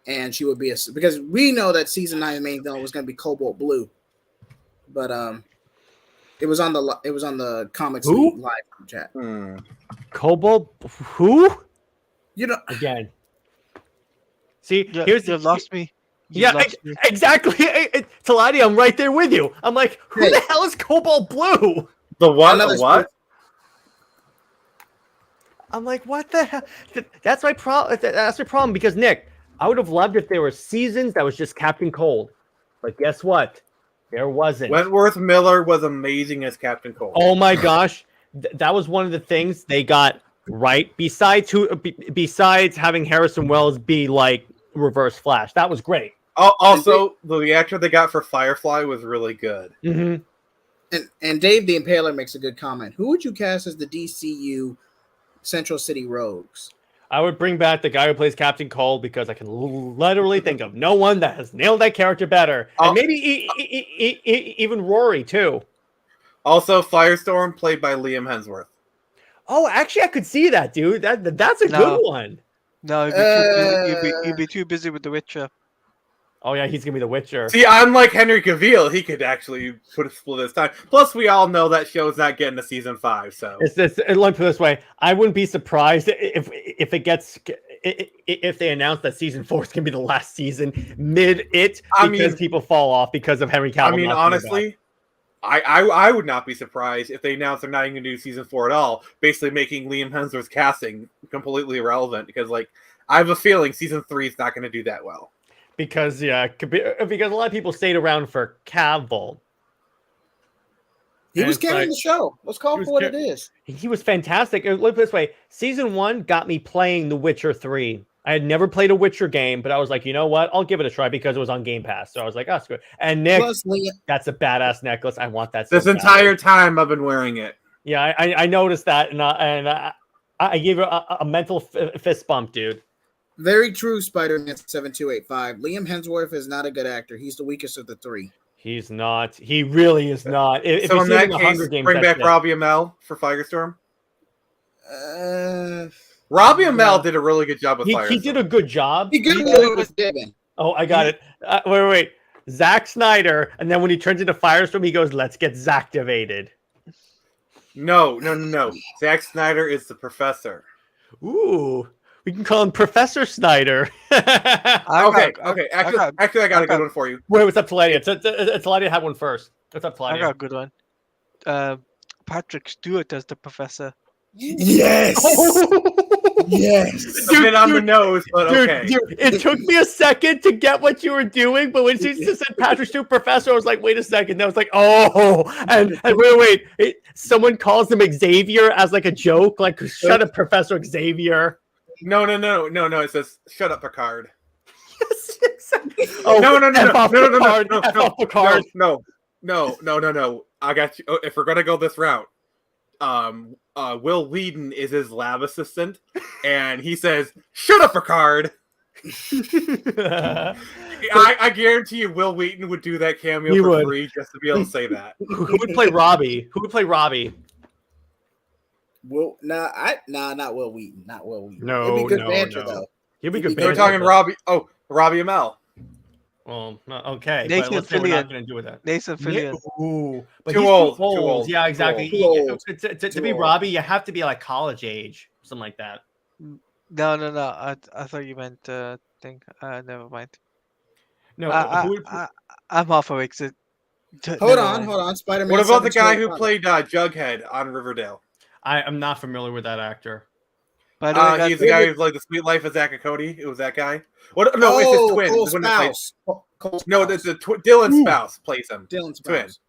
and she would be because we know that season 9 main villain was going to be Cobalt Blue, but it was on the Comics Who? League live chat. Cobalt? Who? You know, Again. See, You lost me. Exactly. Teladia, I'm right there with you. I'm like, who the hell is Cobalt Blue? The what? The what? I'm like, what the hell? That's my problem. That's my problem because Nick, I would have loved if there were seasons that was just Captain Cold, but guess what? There wasn't. Wentworth Miller was amazing as Captain Cold. Oh my gosh, that was one of the things they got right. Besides having Harrison Wells be like Reverse Flash, that was great. Also, the actor they got for Firefly was really good. Mm-hmm. And Dave the Impaler makes a good comment. Who would you cast as the DCU Central City Rogues? I would bring back the guy who plays Captain Cold because I can literally think of no one that has nailed that character better. And maybe even Rory, too. Also, Firestorm, played by Liam Hemsworth. Oh, actually, I could see that, dude. That's a good one. No, you'd be too busy with The Witcher. Oh, yeah, he's going to be the Witcher. See, unlike Henry Cavill, he could actually split his time. Plus, we all know that show's not getting to season 5, so... Let me put it this way. I wouldn't be surprised if they announce that season 4 is going to be the last season because people fall off because of Henry Cavill. I mean, honestly, I would not be surprised if they announce they're not even going to do season 4 at all, basically making Liam Hemsworth's casting completely irrelevant, because, like, I have a feeling season 3 is not going to do that well. Because a lot of people stayed around for Cavill. He was carrying the show. Let's call it for what it is. He was fantastic. Look at it this way. Season 1 got me playing The Witcher 3. I had never played a Witcher game, but I was like, you know what? I'll give it a try because it was on Game Pass. So I was like, oh, that's good. And Nick, that's a badass necklace. I want that. This entire time I've been wearing it. Yeah, I noticed that, and I gave it a mental fist bump, dude. Very true, Spider-Man 7285. Liam Hemsworth is not a good actor. He's the weakest of the 3. He's not. He really is not. If so in that case, Hunger Games, bring back Robbie Amell for Firestorm. Robbie Amell did a really good job with Firestorm. He did a good job. He did what was given. Oh, I got it. Wait. Zack Snyder, and then when he turns into Firestorm, he goes, "Let's get Zacktivated." No. Zack Snyder is the professor. Ooh. We can call him Professor Snyder. Okay. Actually, I got a good one for you. Wait, what's up, Teladia? Teladia had one first. What's up, Teladia? I got a good one. Patrick Stewart as the professor. Yes. Yes. A bit on the nose, but okay. Dude, it took me a second to get what you were doing, but when she said Patrick Stewart Professor, I was like, wait a second. I was like, oh, and wait. Someone calls him Xavier as like a joke, like shut up, Professor Xavier. No. It says, "Shut up, Picard." Yes, exactly. Oh, no. Picard. No. I got you. If we're gonna go this route, Will Wheaton is his lab assistant, and he says, "Shut up, Picard." I guarantee you, Will Wheaton would do that cameo for free just to be able to say that. Who would play Robbie? Not Will Wheaton. Not Will Wheaton. No, it'd be good banter though. He'd be good banter. We're talking Robbie. Oh, Robbie Amell. Well, okay. Nathan but let's say we're not Fillion. going to do with that. Nathan Fillion. Ooh, but Too he's old. Too old. Yeah, exactly. Too old. To be Robbie, you have to be like college age, something like that. No. I thought you meant thing. Never mind. No, I'm half awake. So Hold on. Spider-Man. What about the guy who played Jughead on Riverdale? I'm not familiar with that actor. He's the guy who's like the Sweet Life of Zack and Cody. It was that guy. What? No, it's his twin. Cole's spouse. No, it's the Dylan's spouse plays him. Dylan's twin. spouse.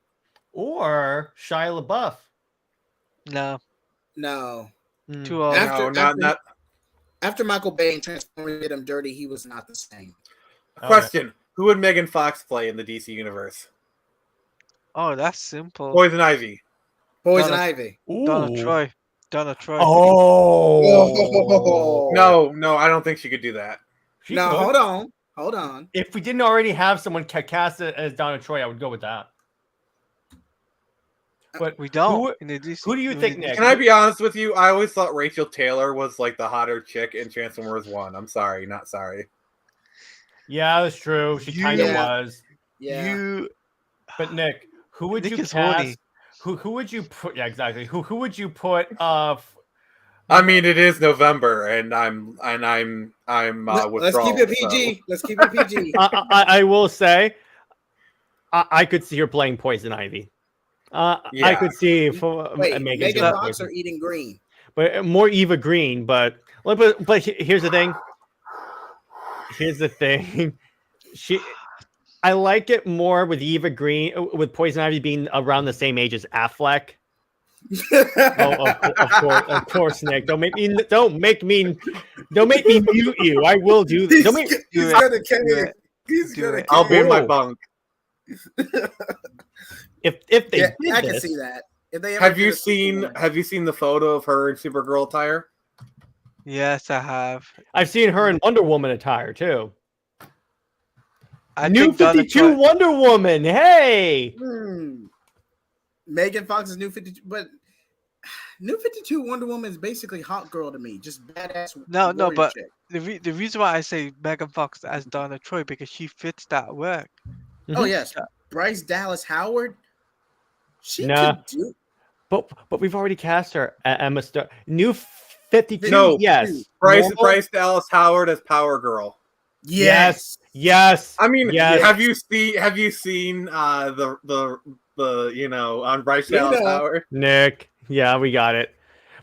Or Shia LaBeouf. No. Too old. After Michael Bay and Transformers did him dirty, he was not the same. Question: Who would Megan Fox play in the DC universe? Oh, that's simple. Poison Ivy. Poison Ivy. Donna Troy. Oh. No, I don't think she could do that. Hold on. If we didn't already have someone cast as Donna Troy, I would go with that. But we don't. Who do you think, Nick? Can I be honest with you? I always thought Rachel Taylor was like the hotter chick in Transformers 1. I'm sorry, not sorry. Yeah, that's true. She kind of Yeah. was. Yeah. You But Nick, who would Nick you is horny. cast? Who would you put? Yeah, exactly. Who would you put? I mean, it is November, and I'm Let's keep it withdrawal, PG. Let's keep it PG. I will say, I could see her playing Poison Ivy. I Yeah. could see for Wait, Megan Megan doing Fox Poison. or eating green? But more Eva Green. But here's the thing. Here's the thing. I like it more with Eva Green, with Poison Ivy being around the same age as Affleck. Of course, Nick. Don't make me mute you. I will do this. He's it. gonna Do kill it. He's Do gonna it. kill I'll be in my Oh. bunk. If they Yeah, did I can this, see that. If they ever Have did you a sequel, seen the photo of her in Supergirl attire? Yes, I have. I've seen her in Wonder Woman attire too. I New think Donna 52 Troy- Wonder Woman. Hey. Megan Fox's New 52, but New 52 Wonder Woman is basically hot girl to me, just badass. No, warrior but chick. the reason why I say Megan Fox as Donna Troy because she fits that work. Oh yes, Bryce Dallas Howard. She Nah. could do. But we've already cast her Emma Stone. New 52. No. Yes. Bryce Normal? Dallas Howard as Power Girl. Yes. Yes. I mean, Yes. have you seen the on Bryce You Dallas know. Howard? Nick. Yeah, we got it.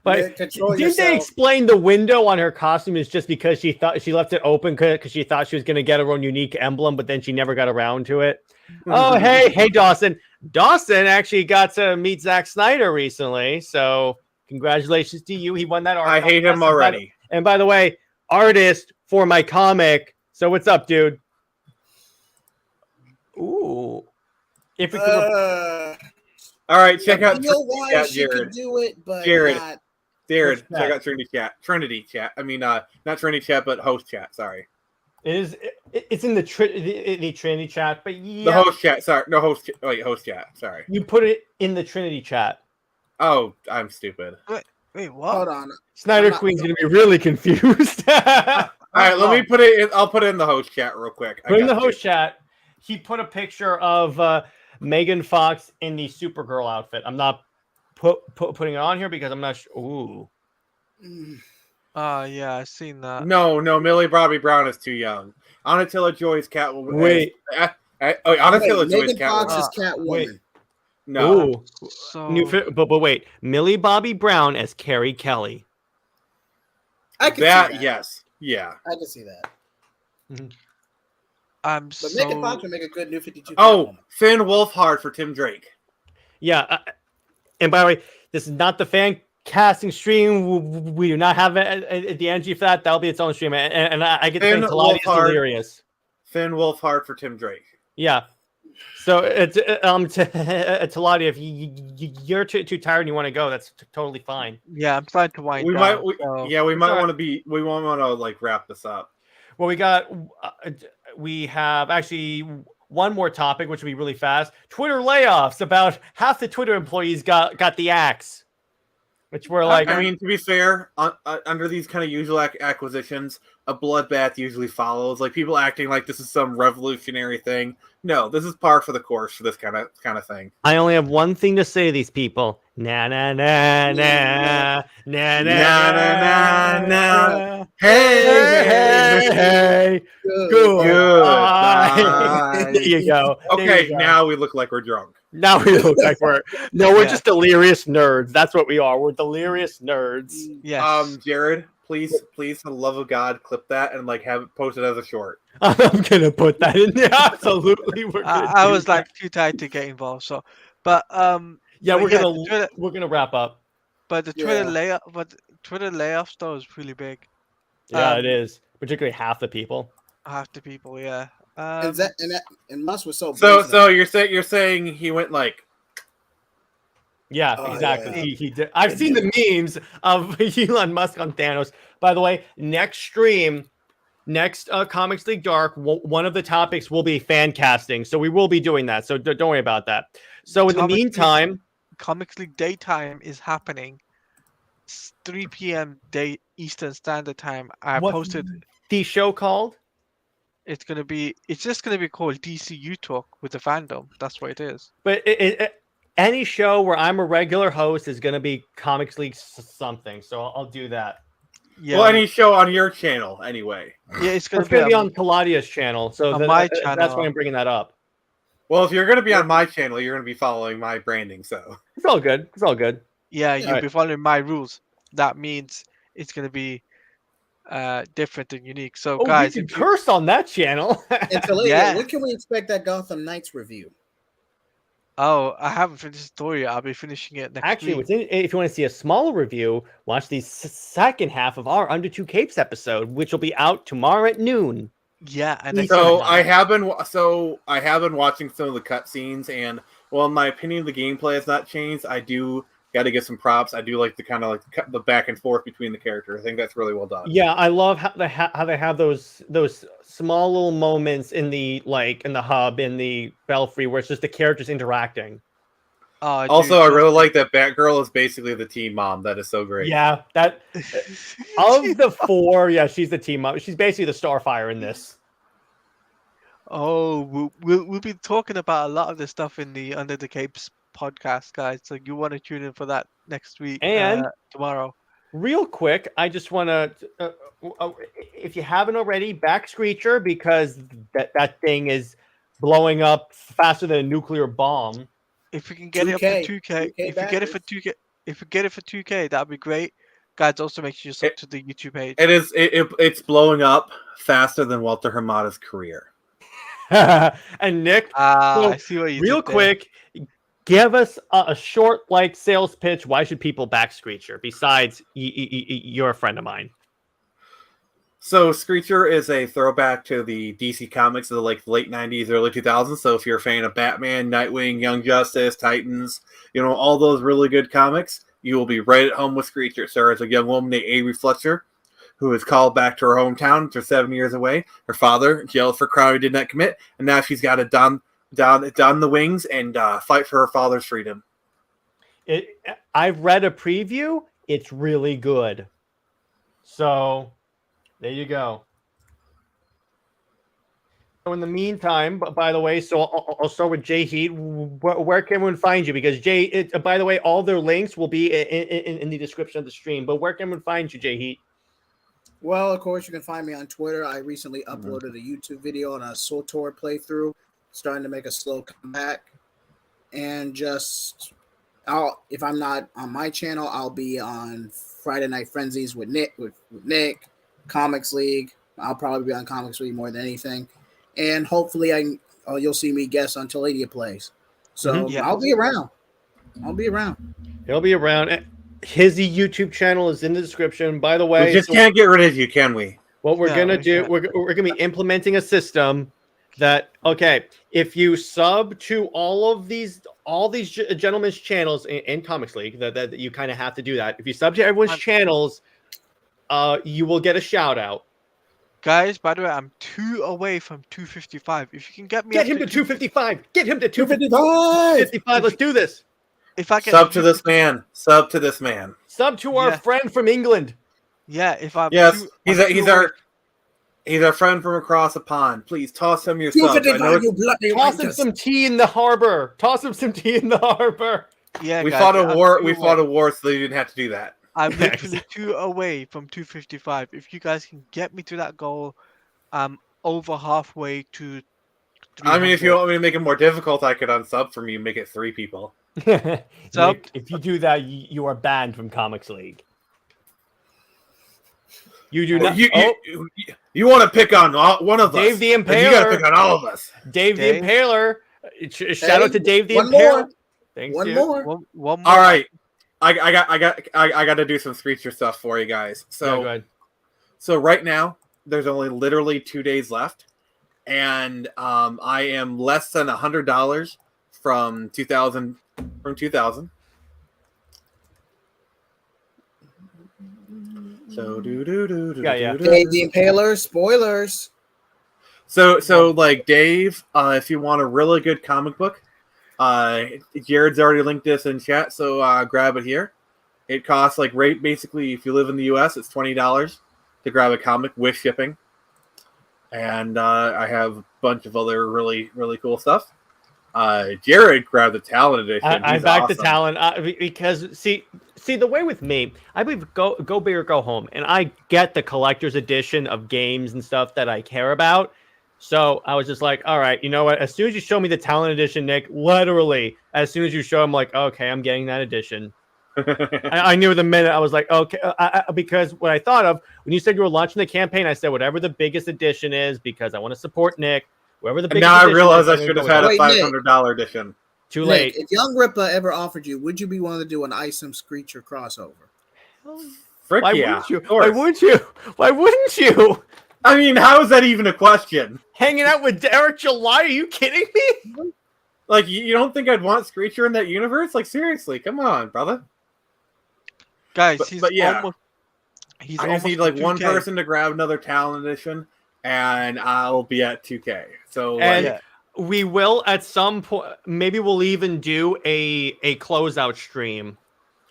But Nick, control didn't they yourself. explain the window on her costume is just because she thought she left it open because she thought she was going to get her own unique emblem, but then she never got around to it? Oh, hey, Dawson. Dawson actually got to meet Zack Snyder recently, so congratulations to you. He won that art. I hate him contest. already. And by the way, artist for my comic. So what's up, dude? Ooh. If we could All right, check out Why chat, she could Jared. do it, but Jared. not. Jared, What's check that? out Trinity chat. Trinity chat. I mean, not Trinity chat, but host chat. Sorry, it's in the Trinity chat, but yeah, the host chat. Sorry, no host. Host chat. Sorry. you put it in the Trinity chat. Oh, I'm stupid. Wait, what? Hold on. Snyder I'm not- Queen's gonna be really confused. All right, let me put it in. I'll put it in the host chat real quick. I Put in the got you. host chat. He put a picture of Megan Fox in the Supergirl outfit. I'm not putting it on here because I'm not sure. Ooh. Yeah, I seen that. No, Millie Bobby Brown is too young. Anna Taylor-Joy's Catwoman. Wait. Anna Taylor-Joy's Megan Fox Catwoman. is Catwoman. wait. No, Ooh. So But wait. Millie Bobby Brown as Carrie Kelly. I can see that that. yes, yeah. I can see that. I'm But so Megan Fox would make a good New 52. Oh, Catwoman. Finn Wolfhard for Tim Drake. Yeah. And by the way, this is not the fan casting stream. We do not have the energy for that. That'll be its own stream. And I get to Finn think Teladia is Wolfhard. delirious. Finn Wolfhard for Tim Drake. Yeah. So it's Teladia, if you're too tired and you want to go, that's totally fine. yeah, I'm starting to wind We down. might, so- we It's might all right. want to like wrap this up. Well, we have actually one more topic, which will be really fast. Twitter layoffs. About half the Twitter employees got the axe, which were like, I mean, to be fair, under these kind of usual acquisitions, a bloodbath usually follows. Like people acting like this is some revolutionary thing. No, this is par for the course for this kind of thing. I only have one thing to say to these people. Na na na na na na na na. Hey. Good. Goodbye. There you go. There Okay, you go. now we look like we're drunk. Now we look like we're Yeah. just delirious nerds. That's what we are. We're delirious nerds. Yes. Jared, please, for the love of God, clip that and like have it posted as a short. I'm gonna put that in there. Absolutely, we're gonna I do was that. like too tired to get involved. So, but yeah, but we're yeah, gonna the Twitter- we're gonna wrap up. but the Twitter Yeah. layoff, but Twitter layoffs though is really big. Yeah, it is. Particularly half the people. Half the people, yeah. And Musk was so. So brazen. you're saying he went like Yeah, Oh, exactly. yeah. He did. I've seen the memes of Elon Musk on Thanos. By the way, next stream, next Comics League Dark, one of the topics will be fan casting. So we will be doing that. So don't worry about that. So in the Comics League- meantime, Comics League daytime is happening. It's 3 p.m. day Eastern Standard Time. I what's posted the show called? It's just gonna be called DCU Talk with the fandom. That's what it is. But any show where I'm a regular host is going to be Comics League something, so I'll do that. Yeah. Well, any show on your channel, anyway. Yeah, it's gonna It's going to be on on Teladia's channel, so on my that's channel. why I'm bringing that up. Well, if you're going to be on my channel, you're going to be following my branding, so. It's all good. It's all good. Yeah, Yeah. you'll be following my rules. That means it's gonna be different and unique. So Oh, guys, you can curse on that channel. And Teladia, Yeah. when can we expect that Gotham Knights review? I haven't finished the story yet. I'll be finishing it next Actually, week. if you want to see a smaller review, watch the second half of our Under Two Capes episode, which will be out tomorrow at noon. Yeah, and next So week. I have been watching some of the cutscenes, and while in my opinion the gameplay has not changed, I do got to give some props. I do like the kind of like the back and forth between the characters. I think that's really well done. Yeah, I love how they have those small little moments in the hub in the Belfry where it's just the characters interacting. Also, I really like that Batgirl is basically the team mom. That is so great. Yeah, that of the four, yeah, she's the team mom. She's basically the Starfire in this. Oh, we'll be talking about a lot of this stuff in the Under the Capes podcast, guys. So you want to tune in for that next week And tomorrow. Real quick, I just want to, if you haven't already, back Screecher because that thing is blowing up faster than a nuclear bomb. If we can get it up to 2K, if you get it for 2K, that'd be great. Guys, also make sure you sub to the YouTube page. It's blowing up faster than Walter Hamada's career. And Nick, I see what you real did there. quick, give us a short sales pitch. Why should people back Screecher? Besides, you're a friend of mine. So Screecher is a throwback to the DC comics of the late 90s, early 2000s. So if you're a fan of Batman, Nightwing, Young Justice, Titans, all those really good comics, you will be right at home with Screecher. Stars a young woman named Avery Fletcher, who is called back to her hometown after 7 years away. Her father jailed for a crime he did not commit, and now she's got to don the wings and fight for her father's freedom. I've read a preview. It's really good. So there you go. So in the meantime, by the way, so I'll start with JJheat. Where can everyone find you? Because by the way, all their links will be in the description of the stream. But where can everyone find you, JJheat? Well, of course, you can find me on Twitter. I recently uploaded a YouTube video on a SWTOR playthrough, starting to make a slow comeback. And if I'm not on my channel, I'll be on Friday Night Frenzies with Nick, Comics League. I'll probably be on Comics League more than anything. And hopefully you'll see me guest on Teladia Plays. So I'll be around. He'll be around. His YouTube channel is in the description. By the way, we just can't get rid of you, can we? What we're gonna do, we're gonna be implementing a system that if you sub to all these gentlemen's channels in Comics League, that you kind of have to do that. If you sub to everyone's channels, you will get a shout out. Guys, by the way, I'm 2 away from 255. If you can get me him to 255. Get him to 255. Let's do this. If I get sub to this man. Sub to our friend from England. Yeah, if I'm he's our friend from across the pond. Please toss him your subs. Toss him some tea in the harbor. Yeah, we fought a war. We fought a war, so you didn't have to do that. I'm literally 2 away from 255. If you guys can get me to that goal, I'm over halfway to 300. I mean, if you want me to make it more difficult, I could unsub from you and make it 3 people. Nick, if you do that, you are banned from Comics League. You do not. You want to pick on one of us? Dave the Impaler. You got to pick on all of us. Dave the Impaler. Shout out to Dave the Impaler. Thanks. One more. All right. I got to do some Screecher stuff for you guys. So, go ahead. So right now, there's only literally 2 days left, and I am less than $100 from 2000. So Dave the Impaler, spoilers. So like Dave, if you want a really good comic book, Jared's already linked this in chat, so grab it here. It costs basically if you live in the US, it's $20 to grab a comic with shipping. and I have a bunch of other really cool stuff. Jared grabbed the Talon edition. I He's back the awesome. Talon because see the way with me, I believe go big or go home, and I get the collector's edition of games and stuff that I care about. So I was just like, all right, you know what? As soon as you show me the Talon edition, Nick, literally, as soon as you show, I'm like, okay, I'm getting that edition. I knew the minute I was like, okay, because what I thought of when you said you were launching the campaign, I said whatever the biggest edition is because I want to support Nick. Whoever the And biggest now I edition realize is, I I'm gonna should go have with had that. a Wait, $500 edition. Too late. Nick, if Young Rippa ever offered you, would you be willing to do an Isom Screecher crossover? Frick Why yeah, wouldn't you? of course. Why wouldn't you? Why wouldn't you? I mean, how is that even a question? Hanging out with Derek July? Are you kidding me? Like, you don't think I'd want Screecher in that universe? Like, seriously, come on, brother. Guys, But yeah. almost. He's I just almost need like at one 2K. person to grab another Talon edition, and I'll be at 2K. So And Yeah. we will at some point. Maybe we'll even do a closeout stream,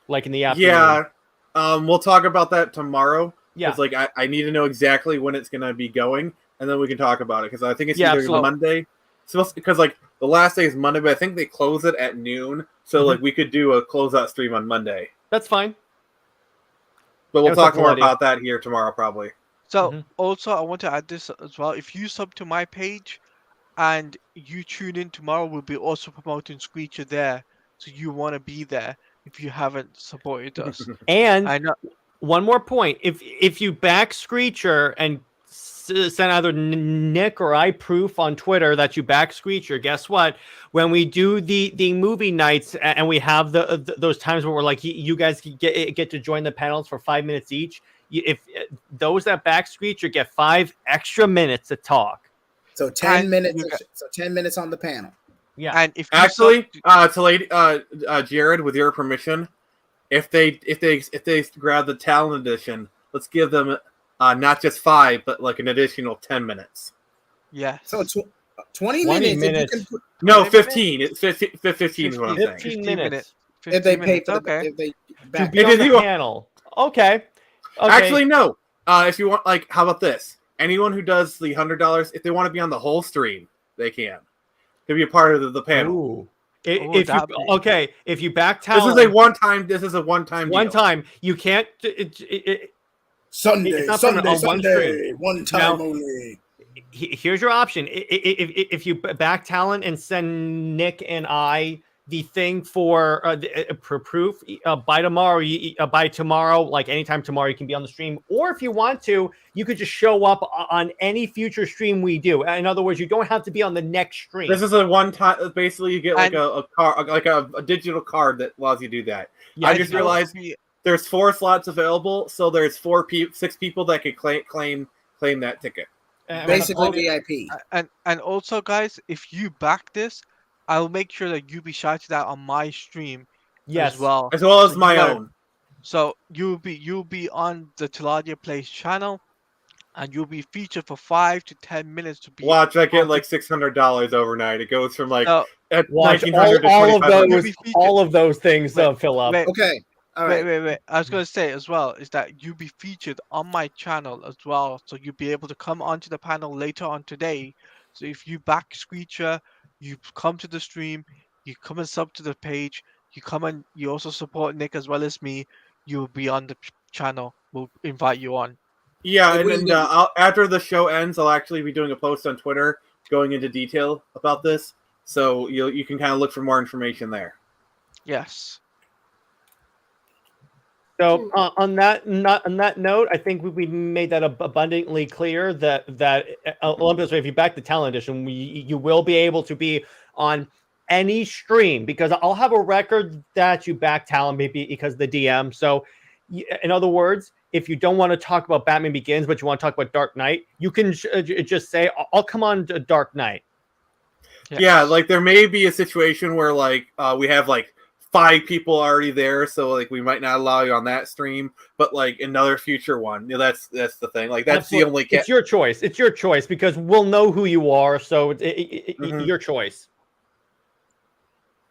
like in the afternoon. yeah, we'll talk about that tomorrow. Yeah. It's like I need to know exactly when it's gonna be going, and then we can talk about it because I think it's Yeah, either absolutely. Monday. Because like the last day is Monday, but I think they close it at noon. So like we could do a closeout stream on Monday. That's fine. But we'll what's up, talk more Teladia? about that here tomorrow, probably. So also, I want to add this as well. If you sub to my page, and you tune in tomorrow, we'll be also promoting Screecher there. So you want to be there if you haven't supported us. And I know. one more point: if you back Screecher and send either Nick or I proof on Twitter that you back Screecher, guess what? When we do the movie nights and we have those times where we're like, you guys get to join the panels for 5 minutes each. If those that back Screecher get 5 extra minutes to talk. So 10 And minutes. you got- So 10 minutes on the panel. Yeah. And if you Actually, sub- Jared, with your permission, if they grab the Talon edition, let's give them not just 5, but like an additional 10 minutes. yeah. So 20 20 minutes. If, you minutes. can put, No, 20 15. It's 15 is what I'm saying. 15 minutes. if they pay for the, okay. if they To back be on If the you- panel. Okay. Actually, no. If you want, like, how about this? Anyone who does the $100, if they want to be on the whole stream, they can. Could be a part of the panel. Ooh. that'd be- If you back This Talon, is a one-time. This is a one-time. one deal. time, you can't. Sunday, It's not from Sunday, on one Sunday, one time Now- only. Here's your option. If you back Talon and send Nick and I the thing for proof by tomorrow, like anytime tomorrow, you can be on the stream. Or if you want to, you could just show up on any future stream we do. In other words, you don't have to be on the next stream. This is a one-time. Basically, you get like And- a card, like a digital card that allows you to do that. Yeah, I just you know, realized there's 4 slots available, so there's 6 people that could claim that ticket. Basically and- VIP. And also, guys, if you back this, I'll make sure that you be shouted out on my stream yes. as well. As well as So you my gotta- own. So you'll be on the Teladia Plays channel, and you'll be featured for 5 to 10 minutes to be. Watch, I get like $600 overnight. It goes from like So, at Watch 1900 to all of 2500. those. All of those things fill up. wait, Okay. All right. wait. I was gonna say as well is that you be featured on my channel as well, so you'll be able to come onto the panel later on today. So if you back Screecher, you come to the stream, you come and sub to the page, you come and you also support Nick as well as me. You'll be on the channel. We'll invite you on. Yeah, If and we- after the show ends, I'll actually be doing a post on Twitter going into detail about this. So you can kind of look for more information there. Yes. So on that note, I think we made that abundantly clear that Olympus, if you back the Talon edition, you will be able to be on any stream because I'll have a record that you back Talon maybe because of the DM. So in other words, if you don't want to talk about Batman Begins, but you want to talk about Dark Knight, you can just say, I'll come on to Dark Knight. Yes. Yeah, like there may be a situation where like we have like 5 people already there, so like we might not allow you on that stream, but like another future one. That's the thing. Like that's Absolutely. the only. It's your choice. It's your choice because we'll know who you are. So Mhm. your choice.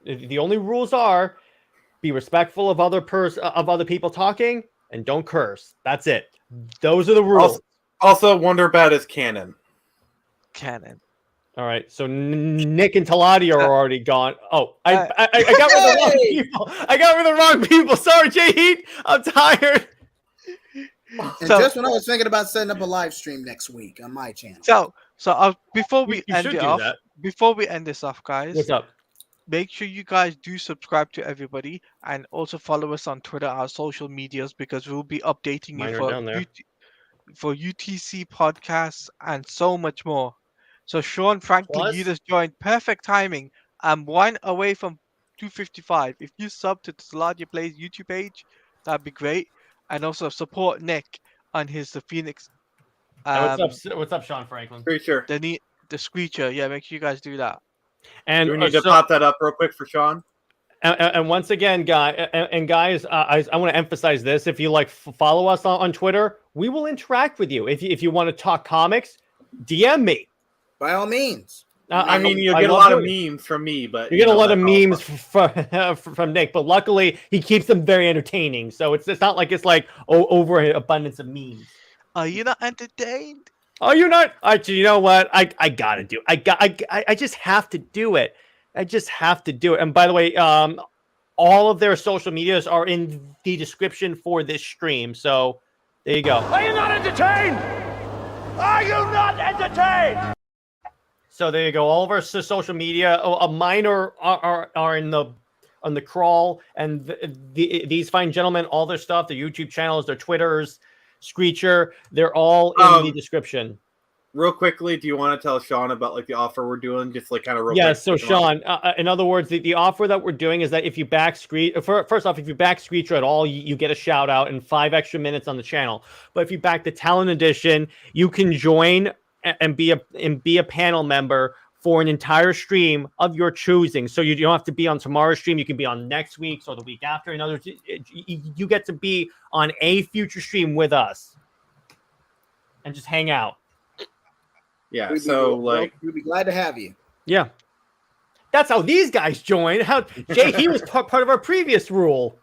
The only rules are be respectful of other people talking and don't curse. That's it. Those are the rules. Also, Wonder Bat is canon. canon. All right, so Nick and Teladia are already gone. Oh, I Uh, got rid of the wrong Hey! people. I got rid of the wrong people. Sorry, JJheat. I'm tired. And So- just when I was thinking about setting up a live stream next week on my channel. So before we You end should it do off, that. before we end this off, guys, What's up? make sure you guys do subscribe to everybody and also follow us on Twitter, our social medias, because we'll be updating Mine you are down there. for UTC podcasts and so much more. So Sean Franklin, you Plus- just joined. Perfect timing. I'm one away from 255. If you sub to Teladia Plays YouTube page, that'd be great. And also support Nick on his The Phoenix. What's up, Sean Franklin? Pretty sure. The Screecher. Yeah, make sure you guys do that. And Do we need to pop that up real quick for Sean? And once again, guys, I want to emphasize this. If you follow us on Twitter, we will interact with you. If you want to talk comics, DM me. By all means. I mean, you'll I get a love lot of doing it. memes from me, but You get a lot of that's all memes from Nick, but luckily he keeps them very entertaining. So it's not like it's like over an abundance of memes. Are you not entertained? Oh, you're not. You know what? I gotta do. I just have to do it. I just have to do it. And by the way, all of their social medias are in the description for this stream. So there you go. Are you not entertained? Are you not entertained? So there you go. All of our social media, mine are in the on the crawl, and these fine gentlemen, all their stuff, their YouTube channels, their Twitters, Screecher, they're all in the description. Real quickly, do you want to tell Sean about like the offer we're doing? Just like kind of real Yeah. quick. So Sean, in other words, the offer that we're doing is that if you back first off, if you back Screecher at all, you get a shout out and 5 extra minutes on the channel. But if you back the Talent Edition, you can join and be a panel member for an entire stream of your choosing. So you don't have to be on tomorrow's stream. You can be on next week's or the week after. In other words, you get to be on a future stream with us and just hang out. Yeah. We'd be glad to have you. Yeah. That's how these guys joined. He was part of our previous rule.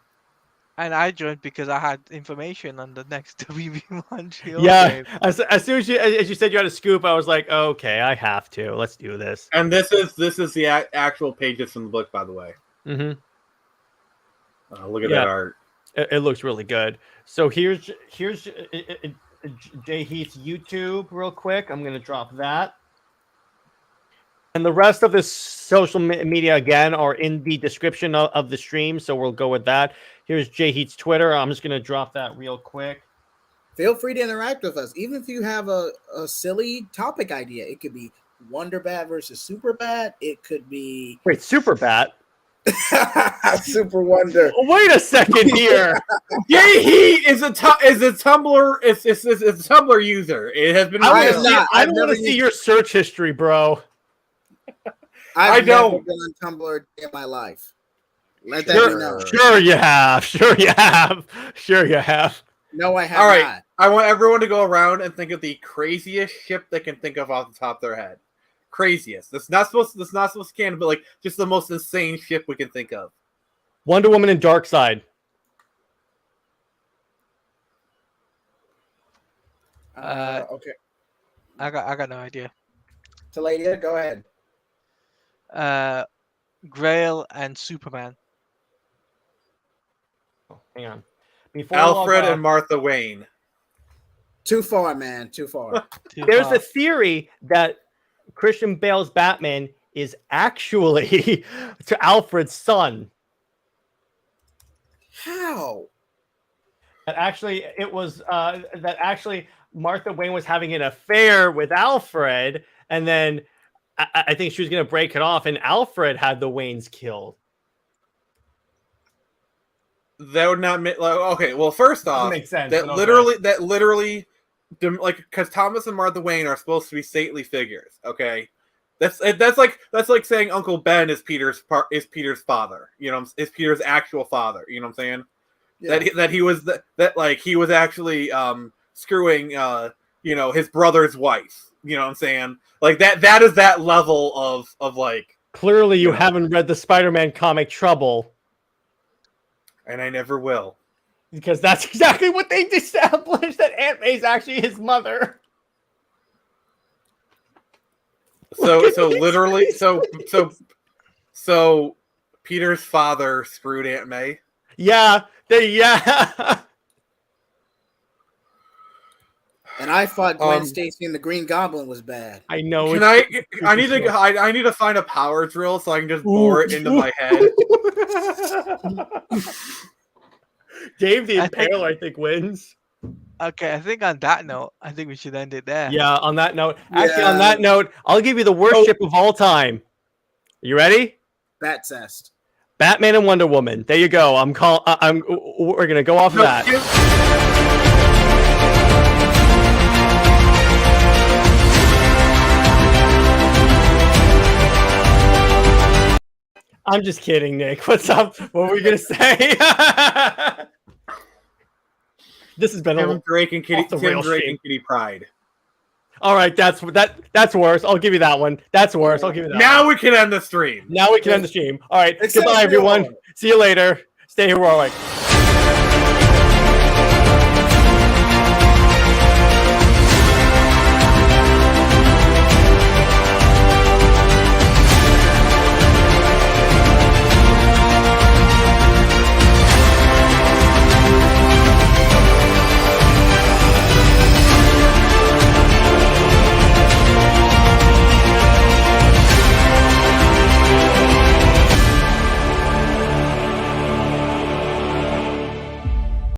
And I joined because I had information on the next WB Montreal Yeah. game. As soon as you said you had a scoop, I was like, okay, I have to. Let's do this. And this is the actual pages from the book, by the way. Mm-hmm. Look at that art. It looks really good. So here's JJheat's YouTube real quick. I'm gonna drop that. And the rest of the social media, again, are in the description of the stream, so we'll go with that. Here's JJheat's Twitter. I'm just going to drop that real quick. Feel free to interact with us. Even if you have a silly topic idea, it could be Wonder Bat versus Super Bat. It could be... Wait, Super Bat? Super Wonder. Wait a second here. JJheat is a Tumblr. It's a Tumblr user. It has been. I I've want never to see your search history, bro. I've don't. never been on Tumblr in my life. Let that be known. Sure you have. Sure you have. Sure you have. No, I have All right. not. I want everyone to go around and think of the craziest ship they can think of off the top of their head. Craziest. That's not supposed to canon, but like just the most insane ship we can think of. Wonder Woman and Darkseid. Okay. I got no idea. Teladia, go ahead. Grail and Superman. Hang on. Before Alfred and Martha Wayne. Too far, man. Too far. There's a theory that Christian Bale's Batman is actually to Alfred's son. How? That actually it was that actually Martha Wayne was having an affair with Alfred, and then I think she was going to break it off, and Alfred had the Waynes killed. That would not make okay. Well, first off, makes sense. That literally, like, because Thomas and Martha Wayne are supposed to be saintly figures. Okay, that's like saying Uncle Ben is Peter's father. You know, is Peter's actual father. You know what I'm saying? Yeah. That he was he was actually screwing his brother's wife. You know what I'm saying? Like that is that level of like. Clearly, you haven't read the Spider-Man comic Trouble. And I never will. Because that's exactly what they established, that Aunt May's actually his mother. So literally, so Peter's father screwed Aunt May. Yeah, yeah. And I thought Gwen Stacy and the Green Goblin was bad. I know. Can I need to find a power drill so I can just bore it into my head. Dave the Impaler, I think, wins. Okay, I think on that note, I think we should end it there. Yeah, on that note. Actually, on that note, I'll give you the worst ship of all time. You ready? Batcest. Batman and Wonder Woman. There you go. We're gonna go off of that. I'm just kidding, Nick. What's up? What were we gonna say? This has been Tim Drake and Kitty Pryde. All right, that's worse. I'll give you that one. That's worse. I'll give you that. Now we can end the stream. Now we can end the stream. All right. Goodbye, everyone. See you later. Stay heroic.